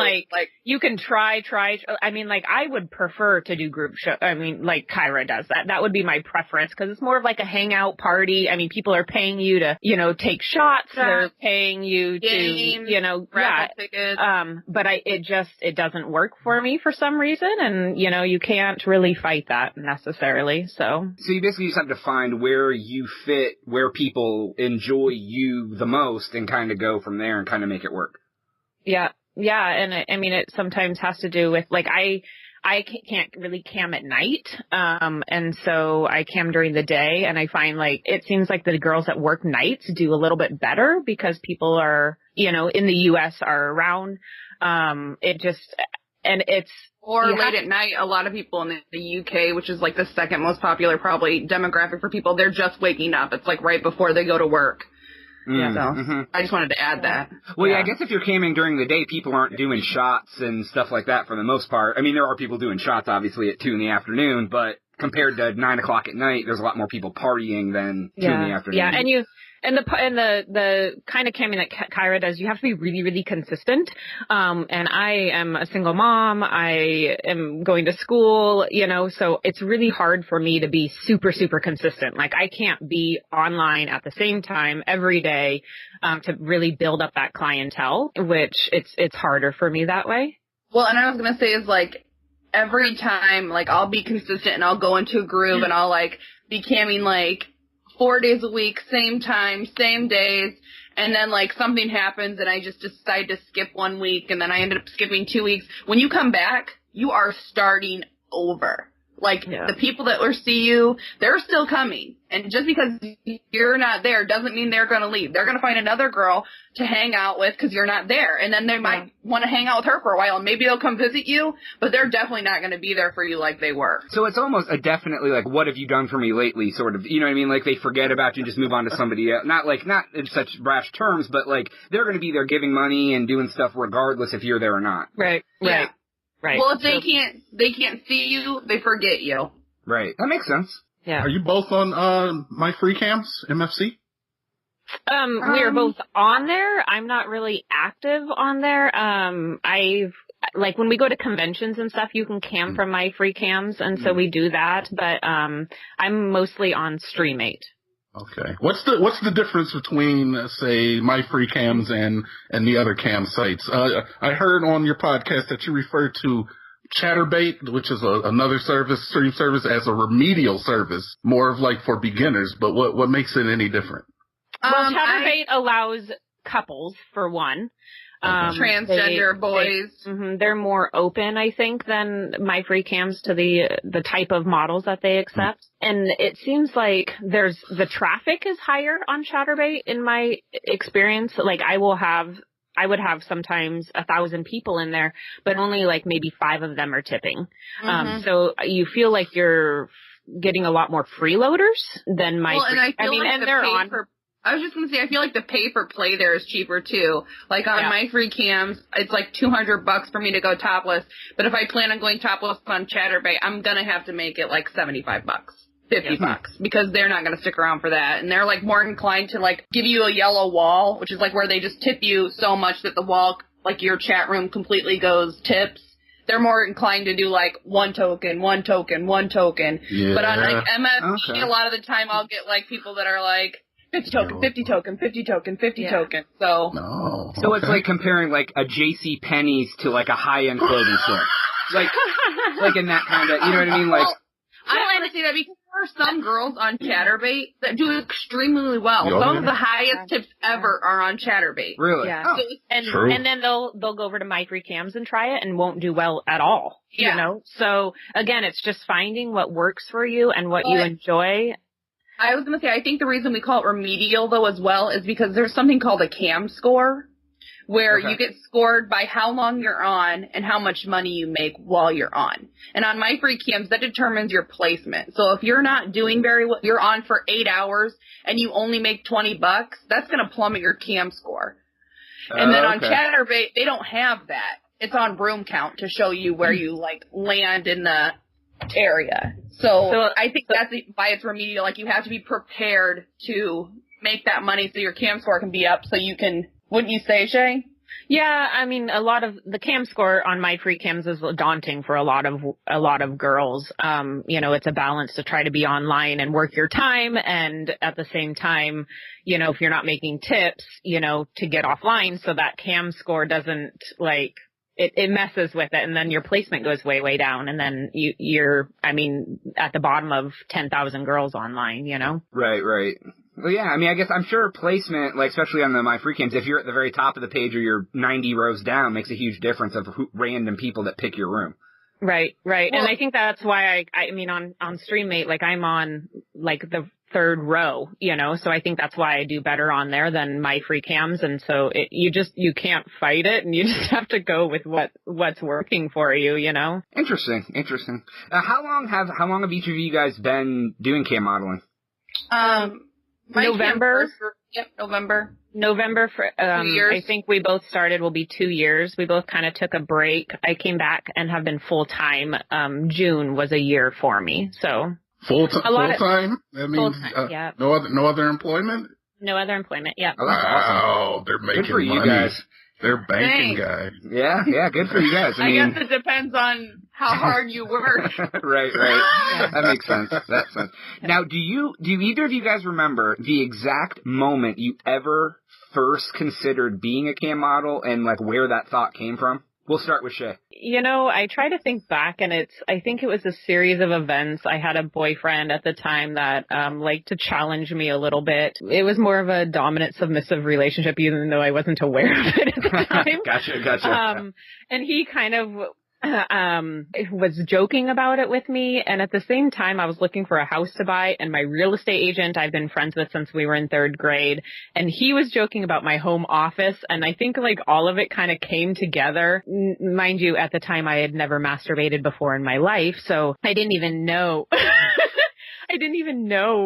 you can try. I mean, like, I would prefer to do group show. I mean, like, Kyra does that. That would be my preference, because it's more of like a hangout party. I mean, people are paying you to, take shots. They're paying you games, to, tickets. But it doesn't work for me for some reason, and, you can't really fight that necessarily, so. So you basically just have to find where you fit, where people enjoy you the most, and kind of go from there and kind of make it work. Yeah, and I mean, it sometimes has to do with, like, I can't really cam at night, and so I cam during the day, and I find, like, it seems like the girls that work nights do a little bit better because people are, in the U.S. are around, late at night, a lot of people in the UK, which is, like, the second most popular, probably, demographic for people, they're just waking up. It's, like, right before they go to work. Yeah, so I just wanted to add that. Well, I guess if you're camming during the day, people aren't doing shots and stuff like that for the most part. I mean, there are people doing shots, obviously, at 2 in the afternoon, but compared to 9 o'clock at night, there's a lot more people partying than 2 in the afternoon. Yeah, and the kind of camming that Kyra does, you have to be really, really consistent. And I am a single mom. I am going to school, so it's really hard for me to be super, super consistent. Like, I can't be online at the same time every day, to really build up that clientele, which it's harder for me that way. Well, and I was going to say is, like, every time, like, I'll be consistent and I'll go into a groove and I'll, like, be camming, like, 4 days a week, same time, same days, and then, like, something happens and I just decide to skip 1 week and then I ended up skipping 2 weeks. When you come back, you are starting over. Like, the people that will see you, they're still coming. And just because you're not there doesn't mean they're going to leave. They're going to find another girl to hang out with because you're not there. And then they might want to hang out with her for a while. And maybe they'll come visit you, but they're definitely not going to be there for you like they were. So it's almost a definitely, like, what have you done for me lately sort of, you know what I mean? Like, they forget about you and just move on to somebody else. Not in such brash terms, but, like, they're going to be there giving money and doing stuff regardless if you're there or not. Right. Yeah. Right. Well, if they can't see you, they forget you. Right. That makes sense. Yeah. Are you both on My Free Cams, MFC? We are both on there. I'm not really active on there. Like, when we go to conventions and stuff, you can cam from My Free Cams, and so we do that. But I'm mostly on StreamMate. Okay. What's the difference between, say, My Free Cams and the other cam sites? I heard on your podcast that you referred to Chatterbait, which is another stream service, as a remedial service, more of like for beginners. But what makes it any different? Well, Chatterbait allows couples, for one. Transgender boys. They're more open, I think, than My Free Cams to the type of models that they accept. And it seems like the traffic is higher on Chatterbait in my experience. Like, I would have sometimes 1,000 people in there, but only like maybe 5 of them are tipping. So you feel like you're getting a lot more freeloaders than My Free. I was just going to say, I feel like the pay for play there is cheaper too. Like on My Free Cams, it's like $200 for me to go topless. But if I plan on going topless on Chatterbait, I'm going to have to make it like $75, $50 because they're not going to stick around for that. And they're like more inclined to like give you a yellow wall, which is like where they just tip you so much that the wall, like your chat room completely goes tips. They're more inclined to do like one token. Yeah. But on like MFG, a lot of the time I'll get like people that are like, 50 token, 50 token, 50 token, 50 token. So, So it's like comparing like a J.C. Penney's to like a high-end clothing store. Like in that kind of, you know what I mean? Like, I don't want to say that because there are some girls on Chatterbait that do extremely well. Some of the highest tips ever are on Chatterbait. Really? Yeah. Oh, and then they'll go over to My Free Cams and try it and won't do well at all. Yeah. You know? So again, it's just finding what works for you and what you enjoy. I was going to say, I think the reason we call it remedial, though, as well, is because there's something called a cam score, where you get scored by how long you're on and how much money you make while you're on. And on My Free Cams, that determines your placement. So if you're not doing very well, you're on for 8 hours and you only make $20, that's going to plummet your cam score. And then on Chatterbait, they don't have that. It's on room count to show you where you, like, land in the area. So I think that's why it's remedial. Like, you have to be prepared to make that money so your cam score can be up so you can, wouldn't you say, Shaye? Yeah, I mean, a lot of the cam score on My Free Cams is daunting for a lot of girls. You know, it's a balance to try to be online and work your time, and at the same time, you know, if you're not making tips, you know, to get offline so that cam score doesn't, like, it messes with it, and then your placement goes way, way down, and then you're, I mean, at the bottom of 10,000 girls online, you know? Right. Well, yeah, I mean, I guess I'm sure placement, like, especially on the My Free Cams, if you're at the very top of the page or you're 90 rows down, makes a huge difference of random people that pick your room. Right. Well, and I think that's why I mean, on StreamMate, like, I'm on, like, the 3rd row, you know, so I think that's why I do better on there than My Free Cams, and so you can't fight it, and you just have to go with what's working for you, you know? Interesting. How long have each of you guys been doing cam modeling? November. November. November for, 2 years. I think we both started will be 2 years. We both kind of took a break. I came back and have been full time. June was a year for me. So full time? That means yeah. no other employment? No other employment. Yeah. Oh, that's awesome. They're making Good for you money. guys. They're banking guys. Yeah, good for you guys. I guess it depends on how hard you work. right. That makes sense. That sense. Now, do either of you guys remember the exact moment you ever first considered being a cam model and like where that thought came from? We'll start with Shaye. You know, I try to think back, and I think it was a series of events. I had a boyfriend at the time that liked to challenge me a little bit. It was more of a dominant, submissive relationship, even though I wasn't aware of it at the time. Gotcha. And he kind of was joking about it with me, and at the same time I was looking for a house to buy, and my real estate agent I've been friends with since we were in 3rd grade, and he was joking about my home office, and I think like all of it kind of came together. Mind you, at the time I had never masturbated before in my life, so I didn't even know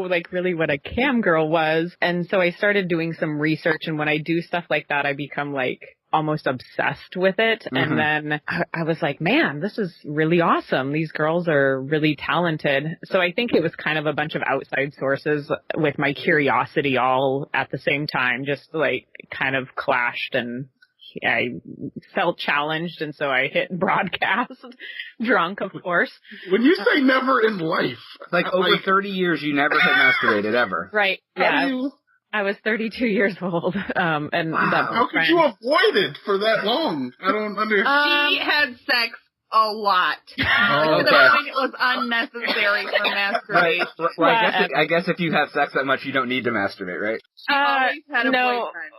like really what a cam girl was. And so I started doing some research, and when I do stuff like that, I become like almost obsessed with it. Mm-hmm. And then I was like, man, this is really awesome. These girls are really talented. So I think it was kind of a bunch of outside sources with my curiosity all at the same time, just like kind of clashed, and I felt challenged, and so I hit broadcast, drunk, of course. When you say never in life, like over 30 years, you never had masturbated ever. Right. Yeah. I was 32 years old. And wow. How could you avoid it for that long? I don't understand. She had sex a lot. Oh, okay. To the point it was unnecessary for masturbation. Right. Well, I guess if you have sex that much, you don't need to masturbate, right? She always had a boyfriend.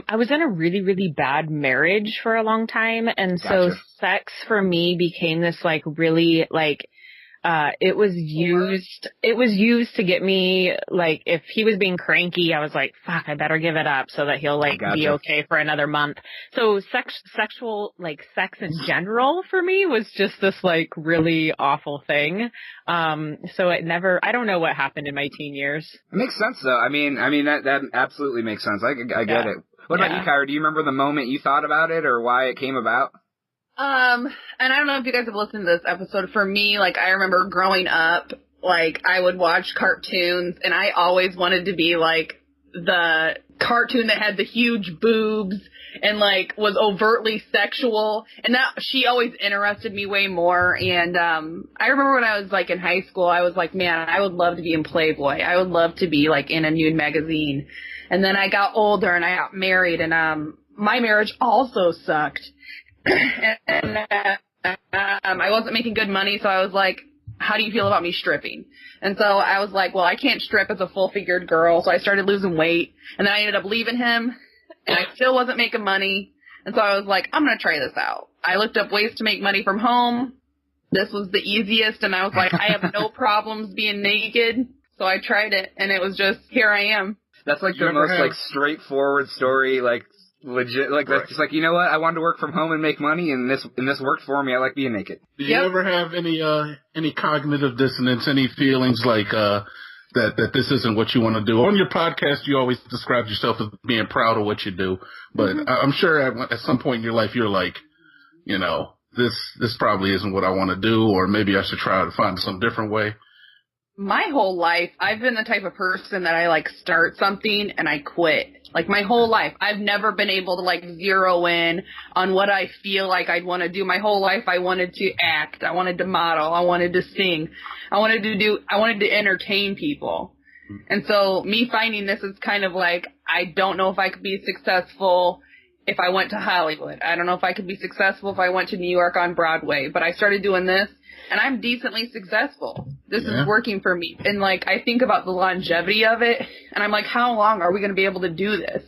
I was in a really, really bad marriage for a long time. And so sex for me became this like really like, it was used to get me, like, if he was being cranky, I was like, fuck, I better give it up so that he'll, like, be okay for another month. So sex in general for me was just this, like, really awful thing. So I don't know what happened in my teen years. It makes sense, though. I mean, that absolutely makes sense. I get it. What about you, Kyra? Do you remember the moment you thought about it or why it came about? And I don't know if you guys have listened to this episode. For me, like, I remember growing up, like, I would watch cartoons, and I always wanted to be, like, the cartoon that had the huge boobs and, like, was overtly sexual. And that, she always interested me way more. And, I remember when I was, like, in high school, I was like, man, I would love to be in Playboy. I would love to be, like, in a nude magazine. And then I got older, and I got married, and, my marriage also sucked. And I wasn't making good money, so I was like, how do you feel about me stripping? And so I was like, well, I can't strip as a full-figured girl, so I started losing weight, and then I ended up leaving him, and I still wasn't making money, and so I was like, I'm going to try this out. I looked up ways to make money from home. This was the easiest, and I was like, I have no problems being naked, so I tried it, and it was just, here I am. That's like the most, like, straightforward story, like, legit, like, that's just like, you know what, I wanted to work from home and make money, and this worked for me. I like being naked. Do you ever have any cognitive dissonance, any feelings like that this isn't what you want to do? On your podcast, you always describe yourself as being proud of what you do, but I'm sure at some point in your life you're like, you know, this probably isn't what I want to do, or maybe I should try to find some different way. My whole life, I've been the type of person that I, like, start something and I quit. Like, my whole life. I've never been able to, like, zero in on what I feel like I'd want to do. My whole life I wanted to act. I wanted to model. I wanted to sing. I wanted to entertain people. And so me finding this is kind of like, I don't know if I could be successful if I went to Hollywood. I don't know if I could be successful if I went to New York on Broadway. But I started doing this, and I'm decently successful. This is working for me. And, like, I think about the longevity of it, and I'm like, how long are we going to be able to do this?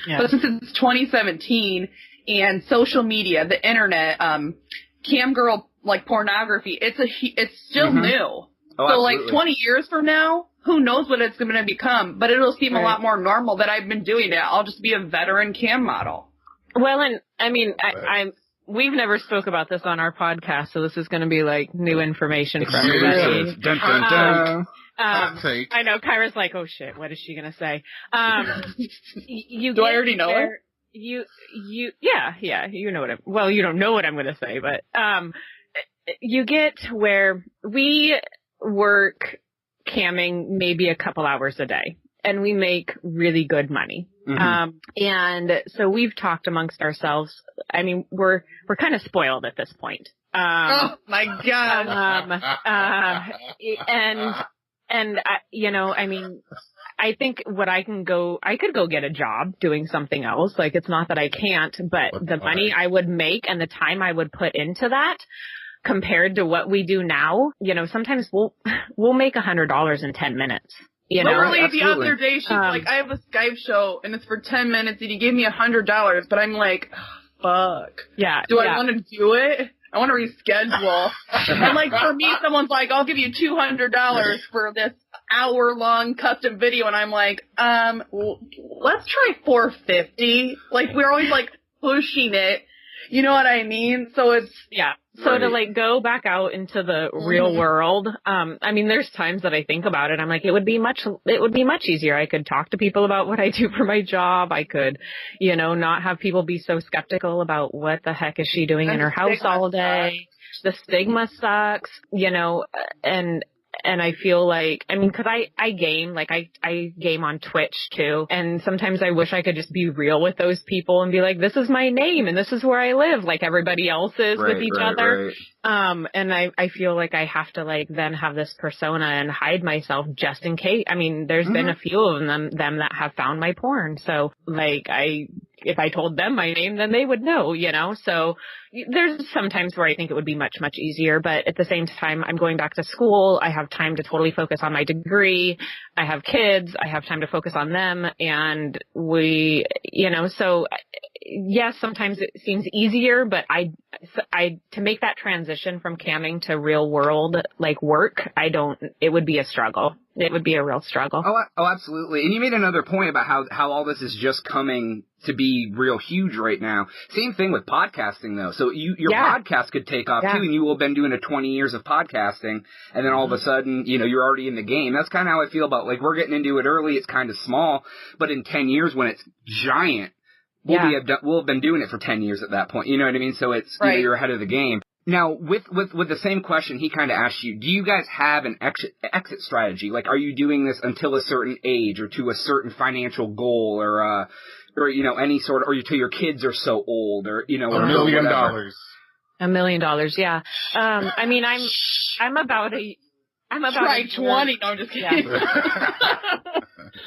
Yeah. But since it's 2017, and social media, the internet, cam girl, like, pornography, it's still new. Oh, so, absolutely. Like, 20 years from now, who knows what it's going to become, but it'll seem a lot more normal that I've been doing it. I'll just be a veteran cam model. Well, and, I mean, we've never spoke about this on our podcast, so this is going to be, like, new information for everybody. Dun, dun, dun. take. I know Kyra's like, oh shit, what is she gonna say? You Do I already know it? Yeah, you know what you don't know what I'm gonna say, but, you get where we work camming maybe a couple hours a day and we make really good money. Mm-hmm. And so we've talked amongst ourselves. I mean, we're kind of spoiled at this point. Oh my God. And you know, I mean, I think I could go get a job doing something else. Like, it's not that I can't, but the money I would make and the time I would put into that compared to what we do now, you know, sometimes we'll make $100 in 10 minutes. You know, literally the other day she's like, I have a Skype show and it's for 10 minutes and you gave me $100, but I'm like, fuck. Yeah. Do I want to do it? I want to reschedule. And like, for me, someone's like, I'll give you $200 for this hour-long custom video, and I'm like, let's try $450. Like, we're always like pushing it. You know what I mean? So it's So right. To like go back out into the real world, I mean, there's times that I think about it. I'm like, it would be much easier. I could talk to people about what I do for my job. I could, you know, not have people be so skeptical about what the heck is she doing in her house all day. The stigma sucks, you know, and I feel like, I mean, cause I game, like I game on Twitch too. And sometimes I wish I could just be real with those people and be like, this is my name and this is where I live, like everybody else is with each other. Right. And I feel like I have to like then have this persona and hide myself just in case. I mean, there's been a few of them that have found my porn. So like if I told them my name, then they would know, you know? So there's some times where I think it would be much, much easier, but at the same time, I'm going back to school. I have time to totally focus on my degree. I have kids. I have time to focus on them. And we, you know, so yes, sometimes it seems easier, but to make that transition from camming to real world, like work, it would be a struggle. It would be a real struggle. Oh, absolutely. And you made another point about how all this is just coming to be real huge right now. Same thing with podcasting, though. So your podcast could take off, too, and you will have been doing 20 years of podcasting, and then all of a sudden, you know, you're already in the game. That's kind of how I feel about, like, we're getting into it early. It's kind of small, but in 10 years when it's giant, we'll have been doing it for 10 years at that point. You know what I mean? So it's, you know, you're ahead of the game. Now, with the same question he kind of asked you, do you guys have an exit strategy? Like, are you doing this until a certain age or to a certain financial goal or you know, any sort of, or till your kids are so old or, you know, $1 million. $1 million, yeah. I mean, I'm about try 20. No, I'm just kidding. Yeah.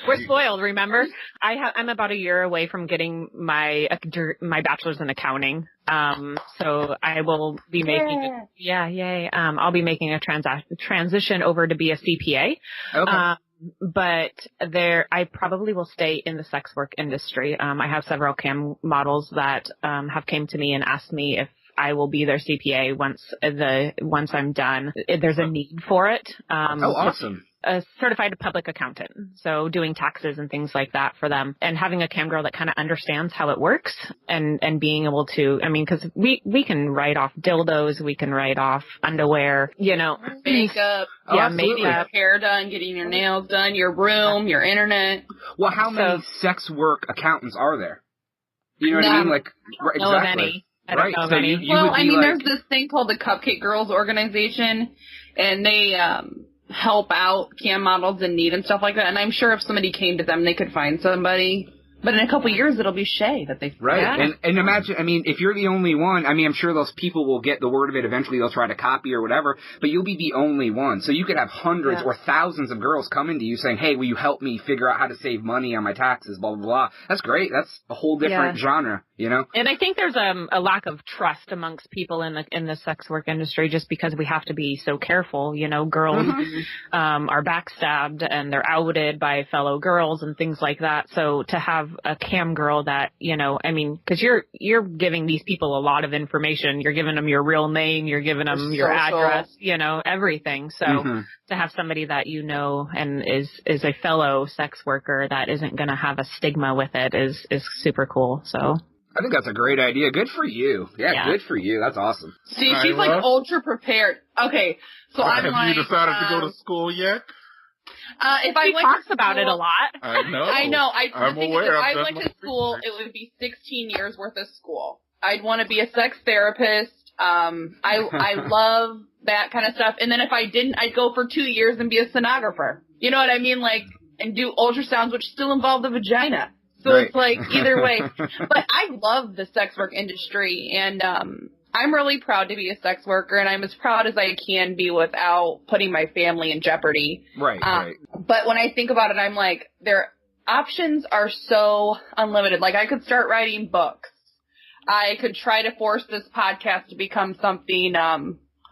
We're spoiled, remember? I'm about a year away from getting my bachelor's in accounting. So I will be making I'll be making a transition over to be a CPA. Okay. But I probably will stay in the sex work industry. I have several cam models that have came to me and asked me if I will be their CPA once I'm done. There's a need for it. Awesome. A certified public accountant, so doing taxes and things like that for them, and having a cam girl that kind of understands how it works, and being able to, I mean, because we can write off dildos, we can write off underwear, you know, makeup, makeup, hair done, getting your nails done, your room, your internet. Well, how many sex work accountants are there? You know what I mean? Like, exactly. I don't know of any. Well, I mean, there's this thing called the Cupcake Girls organization, and they help out cam models in need and stuff like that. And I'm sure if somebody came to them, they could find somebody. But in a couple of years, it'll be Shaye that they And imagine, I mean, if you're the only one, I mean, I'm sure those people will get the word of it. Eventually, they'll try to copy or whatever. But you'll be the only one. So you could have hundreds or thousands of girls coming to you saying, hey, will you help me figure out how to save money on my taxes, blah, blah, blah. That's great. That's a whole different genre, you know? And I think there's a lack of trust amongst people in the sex work industry just because we have to be so careful. You know, girls are backstabbed and they're outed by fellow girls and things like that. So to have a cam girl that, you know, I mean, because you're giving these people a lot of information. You're giving them your real name. You're giving them your address, you know, everything. So to have somebody that you know and is a fellow sex worker that isn't going to have a stigma with it is super cool. So I think that's a great idea. Good for you. Yeah, good for you. That's awesome. See, she's like ultra prepared. Okay, so I'm have you decided to go to school yet? If I He went talks to about it a school- lot. I know. I know. I'm the thing aware. is, if I've I done went my to school, research. it would be 16 years worth of school. I'd want to be a sex therapist. I love that kind of stuff. And then if I didn't, I'd go for 2 years and be a sonographer. You know what I mean? Like, and do ultrasounds, which still involve the vagina. So Right. it's like either way. But I love the sex work industry, and I'm really proud to be a sex worker, and I'm as proud as I can be without putting my family in jeopardy. Right, right. But when I think about it, I'm like, their options are so unlimited. Like, I could start writing books. I could try to force this podcast to become something a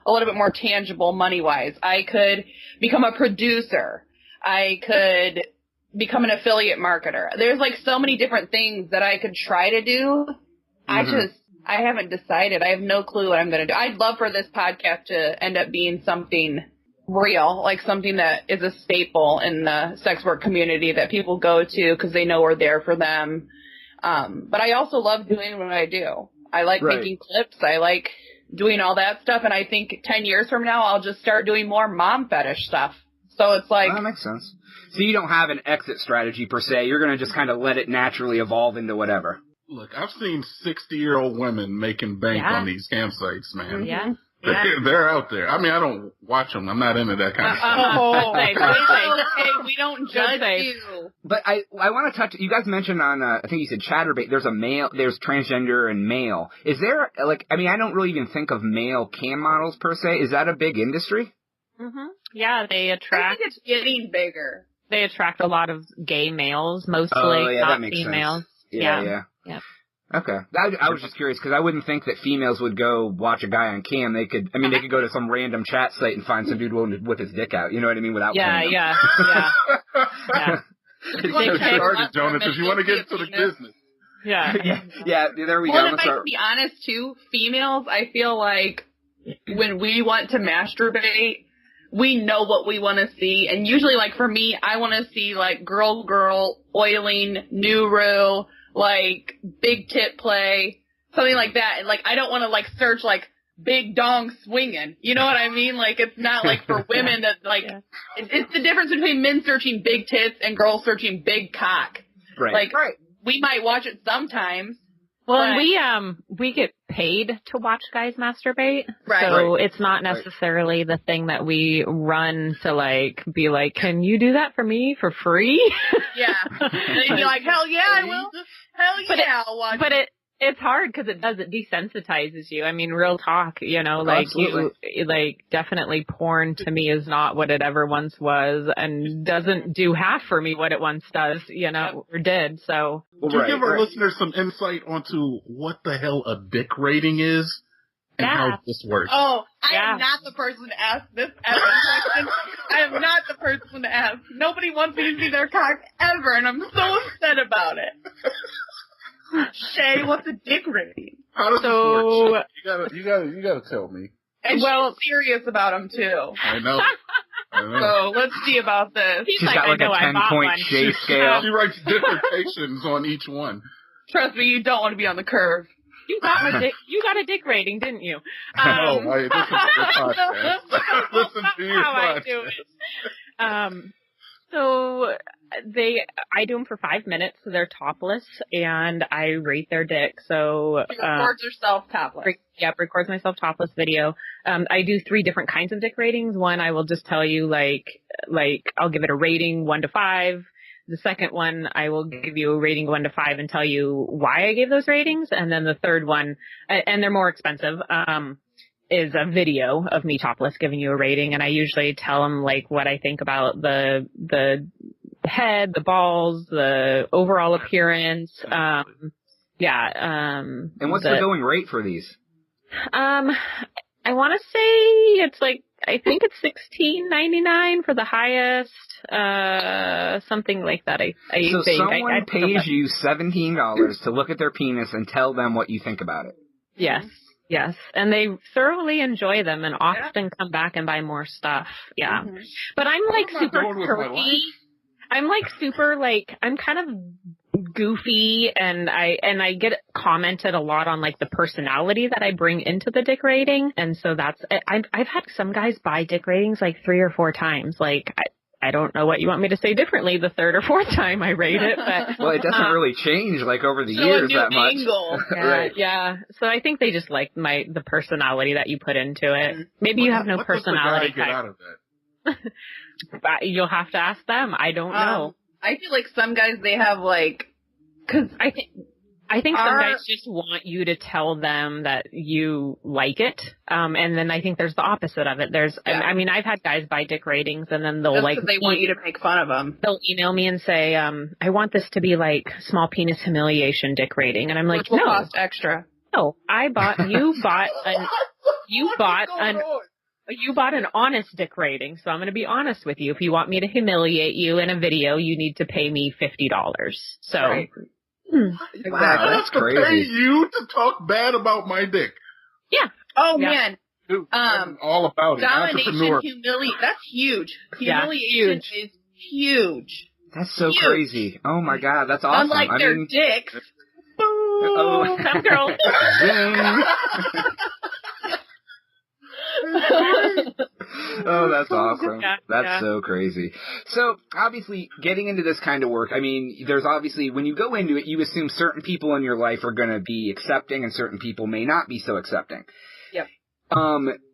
little bit more tangible money-wise. I could become a producer. I could become an affiliate marketer. There's like so many different things that I could try to do. I haven't decided. I have no clue what I'm going to do. I'd love for this podcast to end up being something real, like something that is a staple in the sex work community that people go to because they know we're there for them. But I also love doing what I do. I like making clips. I like doing all that stuff. And I think 10 years from now, I'll just start doing more mom fetish stuff. So it's like... That makes sense. So you don't have an exit strategy per se. You're going to just kind of let it naturally evolve into whatever. Look, I've seen 60-year-old women making bank on these campsites, man. Yeah. They're out there. I mean, I don't watch them. I'm not into that kind of stuff. Hey, we don't judge you. But I want to touch, you guys mentioned on, I think you said Chatterbait, there's transgender and male. Is there, like, I mean, I don't really even think of male cam models per se. Is that a big industry? Mm-hmm. Yeah, they I attract. think it's getting bigger. They attract a lot of gay males, mostly, that not makes females. sense. Yeah. Okay. I was just curious because I wouldn't think that females would go watch a guy on cam. They could go to some random chat site and find some dude willing to whip his dick out. You know what I mean? Without paying them. Yeah. Get started, Jonas, if you want to get into the business. Yeah. There we well, go. If I can be honest, too, females, I feel like when we want to masturbate, we know what we want to see. And usually, like, for me, I want to see, like, girl, oiling, Nuru, like, big tit play, something like that. And, like, I don't want to, like, search, like, big dong swinging. You know what I mean? Like, it's not, like, for women that, like, it's the difference between men searching big tits and girls searching big cock. Right. Like, we might watch it sometimes. Well, and we get paid to watch guys masturbate. Right. So it's not necessarily the thing that we run to, like, be like, can you do that for me for free? Yeah. And they'd be like, hell yeah, I will. Hell yeah, I'll watch it. It's hard because it desensitizes you. I mean, real talk, you know, like definitely porn to me is not what it ever once was and doesn't do half for me what it once does, you know, or did. So Can you give our listeners some insight onto what the hell a dick rating is and how this works? Oh, I am not the person to ask this question. I am not the person to ask. Nobody wants me to see their cock ever, and I'm so upset about it. Shaye, what's a dick rating? How does this work? You gotta tell me. And she's serious about them too. I know. So let's see about this. She's got like a 10-point Shaye scale. She writes dissertations on each one. Trust me, you don't want to be on the curve. You got a dick rating, didn't you? No, I listen to your podcast. Listen to your podcast. I do it. So I do them for 5 minutes, so they're topless, and I rate their dick. So she records herself topless. Records myself topless video. I do 3 different kinds of dick ratings. One, I will just tell you like I'll give it a rating 1 to 5. The second one, I will give you a rating 1 to 5 and tell you why I gave those ratings. And then the third one, and they're more expensive, is a video of me topless giving you a rating. And I usually tell them like what I think about the head, the balls, the overall appearance. And what's the going rate for these? I want to say it's like, I think it's $16.99 for the highest, something like that. I so think. Someone pays you $17 to look at their penis and tell them what you think about it. Yes, and they thoroughly enjoy them and often come back and buy more stuff. Yeah, but I'm like super quirky. I'm like super I'm kind of goofy, and I get commented a lot on like the personality that I bring into the dick rating, and so that's I've had some guys buy dick ratings like 3 or 4 times. Like I don't know what you want me to say differently the third or fourth time I rate it, but well, it doesn't really change like over the years that much. Angle. Right. Yeah. So I think they just like the personality that you put into it. Maybe you have no personality. What does the guy get out of that? You'll have to ask them. I don't know. I feel like some guys, they have like, cause I think some guys just want you to tell them that you like it. And then I think there's the opposite of it. I mean, I've had guys buy dick ratings and then they'll just they want you to make fun of them. They'll email me and say, I want this to be like small penis humiliation dick rating. And I'm like, which will no. cost extra. No, you bought an honest dick rating. So I'm going to be honest with you. If you want me to humiliate you in a video, you need to pay me $50. So. Right. Exactly. I That's have to pay crazy. you to talk bad about my dick. Yeah. Oh, yeah. man. Dude, I'm all about it. Domination, Entrepreneur. that's huge. Yeah, Humiliation is huge. That's so Huge. crazy. Oh my God, that's awesome. Unlike their dicks. Oh, Some girl. Oh, that's awesome. Yeah, That's so crazy. So, obviously, getting into this kind of work, I mean, there's obviously, when you go into it, you assume certain people in your life are going to be accepting and certain people may not be so accepting. Yep.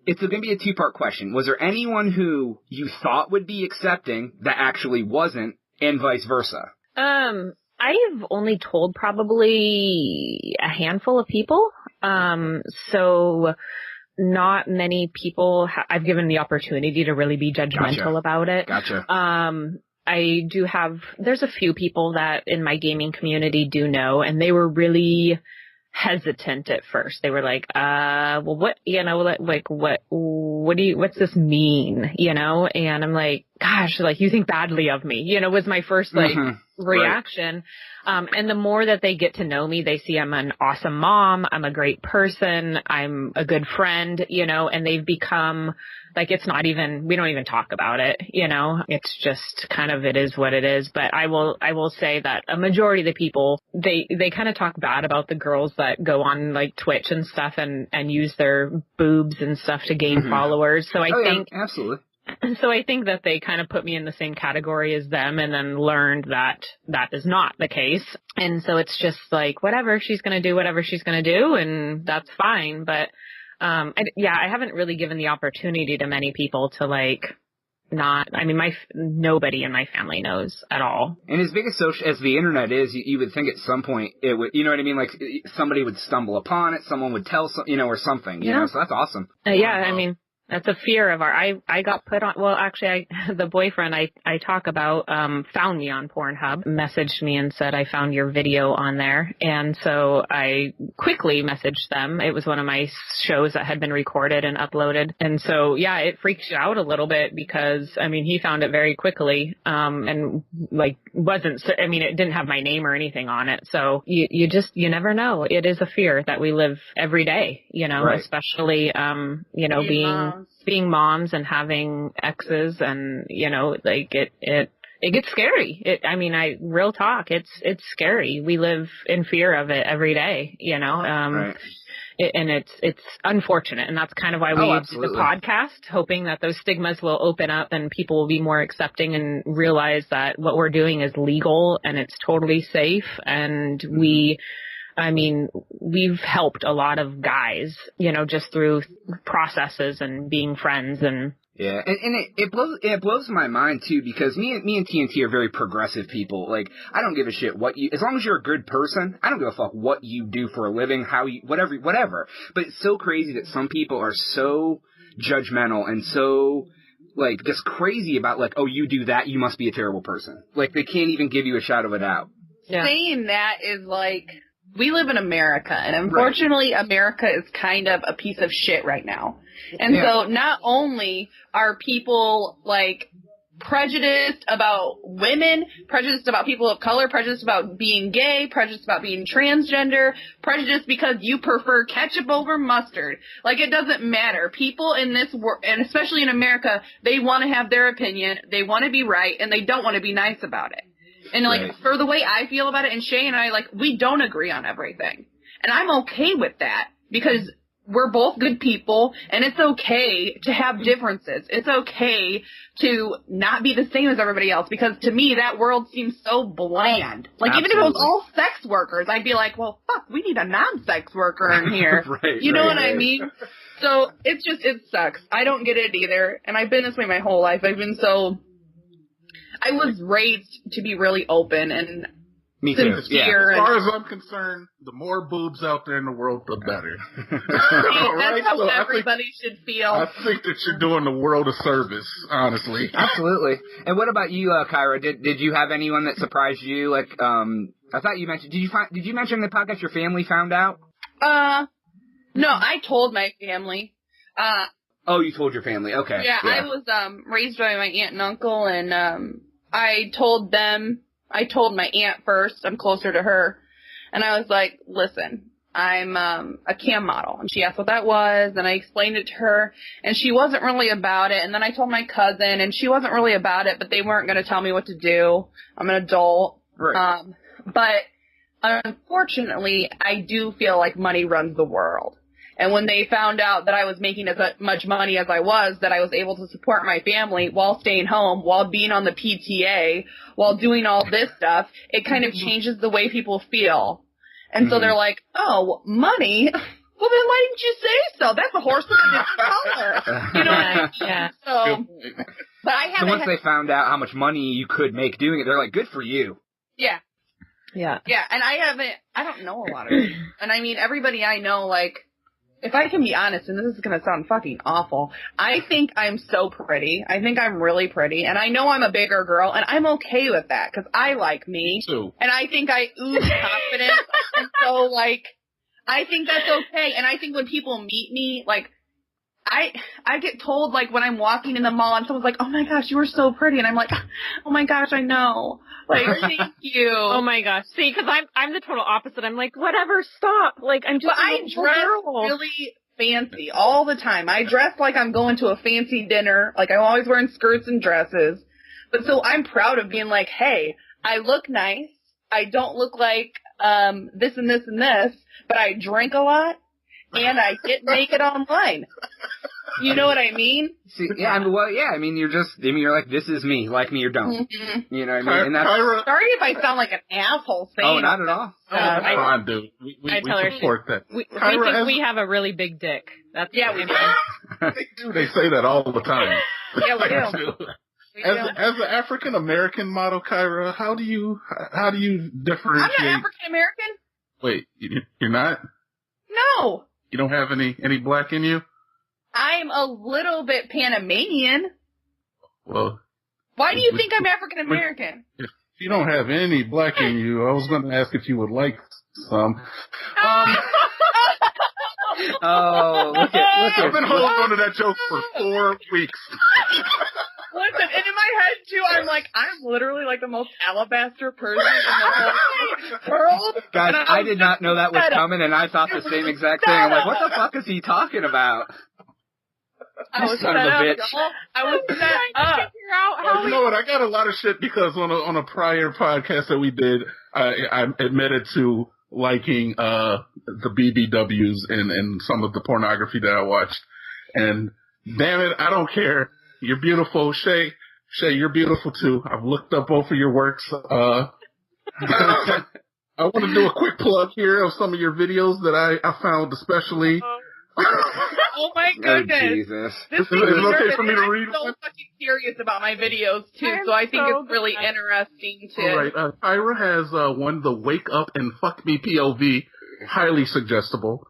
It's going to be a two-part question. Was there anyone who you thought would be accepting that actually wasn't, and vice versa? I've only told probably a handful of people. So not many people I've given the opportunity to really be judgmental about it. Gotcha. I do there's a few people that in my gaming community do know, and they were really hesitant at first. They were like, well, what, what's this mean? And I'm like, gosh, like, you think badly of me, was my first reaction. Right. And the more that they get to know me, they see I'm an awesome mom. I'm a great person. I'm a good friend, and they've become like, we don't even talk about it, it's just kind of, it is what it is. But I will say that a majority of the people, they kind of talk bad about the girls that go on like Twitch and stuff and use their boobs and stuff to gain followers. So I think, absolutely. So I think that they kind of put me in the same category as them and then learned that that is not the case. And so it's just like, whatever, she's going to do whatever she's going to do, and that's fine. But, I haven't really given the opportunity to many people to nobody in my family knows at all. And as big as the internet is, you would think at some point it would, you know what I mean? Like somebody would stumble upon it, someone would tell or something, you know, so that's awesome. I mean, that's a fear of I got put on, well, actually, the boyfriend I talk about, found me on Pornhub, messaged me and said, I found your video on there. And so I quickly messaged them. It was one of my shows that had been recorded and uploaded. And so, it freaks you out a little bit because, he found it very quickly, and it didn't have my name or anything on it. So you never know. It is a fear that we live every day, right. Especially, being moms and having exes, and it gets scary. Real talk, it's scary. We live in fear of it every day, right. And it's unfortunate, and that's kind of why we do the podcast, hoping that those stigmas will open up and people will be more accepting and realize that what we're doing is legal and it's totally safe. And we've helped a lot of guys, just through processes and being friends. And yeah, and it blows my mind too, because me and TNT are very progressive people. Like, I don't give a shit as long as you're a good person, I don't give a fuck what you do for a living, whatever. But it's so crazy that some people are so judgmental and so just crazy about oh, you do that, you must be a terrible person. Like, they can't even give you a shadow of a doubt. Yeah. Saying that is we live in America, and unfortunately, America is kind of a piece of shit right now. And so not only are people, prejudiced about women, prejudiced about people of color, prejudiced about being gay, prejudiced about being transgender, prejudiced because you prefer ketchup over mustard. It doesn't matter. People in this world, and especially in America, they want to have their opinion, they want to be right, and they don't want to be nice about it. And for the way I feel about it, and Shaye and I, we don't agree on everything. And I'm okay with that, because we're both good people, and it's okay to have differences. It's okay to not be the same as everybody else, because to me, that world seems so bland. Like, even if it was all sex workers, I'd be like, well, fuck, we need a non-sex worker in here. You know what I mean? So, it sucks. I don't get it either, and I've been this way my whole life. I was raised to be really open and me too. Sincere. As far as I'm concerned, the more boobs out there in the world, the better. That's how everybody should feel. I think that you're doing the world a service, honestly. Absolutely. And what about you, Kyra? Did you have anyone that surprised you? Like, I thought you mentioned. Did you mention in the podcast your family found out? No, I told my family. Oh, you told your family. Okay. Yeah, I was raised by my aunt and uncle, and I told them. I told my aunt first. I'm closer to her, and I was like, "Listen, I'm a cam model." And she asked what that was, and I explained it to her, and she wasn't really about it. And then I told my cousin, and she wasn't really about it, but they weren't going to tell me what to do. I'm an adult, right? But unfortunately, I do feel like money runs the world. And when they found out that I was making as much money as I was, that I was able to support my family while staying home, while being on the PTA, while doing all this stuff, it kind of changes the way people feel. And so they're like, oh, money? Well, then why didn't you say so? That's a horse with a different color. You know what I mean? Yeah. So, but I haven't. So once they found out how much money you could make doing it, they're like, good for you. Yeah. Yeah. Yeah. And I don't know a lot of it. And I mean, everybody I know, like, if I can be honest, and this is going to sound fucking awful, I think I'm so pretty. I think I'm really pretty. And I know I'm a bigger girl, and I'm okay with that, because I like me. Too. And I think I ooze confidence. And so, like, I think that's okay. And I think when people meet me, like, I get told, like, when I'm walking in the mall and someone's like, oh my gosh, you were so pretty. And I'm like, oh my gosh, I know. Like, thank you. Oh my gosh. See, because I'm the total opposite. I'm like, whatever, stop. Like, I'm just but I dress really fancy all the time. I dress like I'm going to a fancy dinner. Like, I'm always wearing skirts and dresses. But so I'm proud of being like, hey, I look nice. I don't look like this and this and this, but I drink a lot. And I get naked online. You know what I mean? See, yeah, I mean, you're like, this is me, like me or don't. Mm-hmm. You know what I mean? And that's, Kyra, sorry if I sound like an asshole saying. Oh, not at all. That's fine, dude. We support that. We think we have a really big dick. That's yeah, we do. They do. They say that all the time. Yeah, we do. As an African American model, Kyra, how do you differentiate? I'm not African American. Wait, you're not? No. You don't have any black in you? I'm a little bit Panamanian. Well, why do you think I'm African American? If you don't have any black in you, I was going to ask if you would like some. Oh, look at I've been holding on to that joke for 4 weeks. Listen, and in my head, too, I'm like, I'm literally like the most alabaster person in the whole world. Guys, I did not know that was coming, and I thought the same exact thing. I'm like, what the fuck is he talking about? I was son of a bitch. I was trying to figure out how you know what? I got a lot of shit because on a prior podcast that we did, I admitted to liking the BBWs and some of the pornography that I watched. And damn it, I don't care. You're beautiful. Shaye, you're beautiful too. I've looked up both of your works. I want to do a quick plug here of some of your videos that I found especially. Oh my goodness. Oh, Jesus. Is it okay for me to read I'm so one? fucking serious about my videos too, so I think it's really interesting to. All right. Kyra has one, the Wake Up and Fuck Me POV, highly suggestible.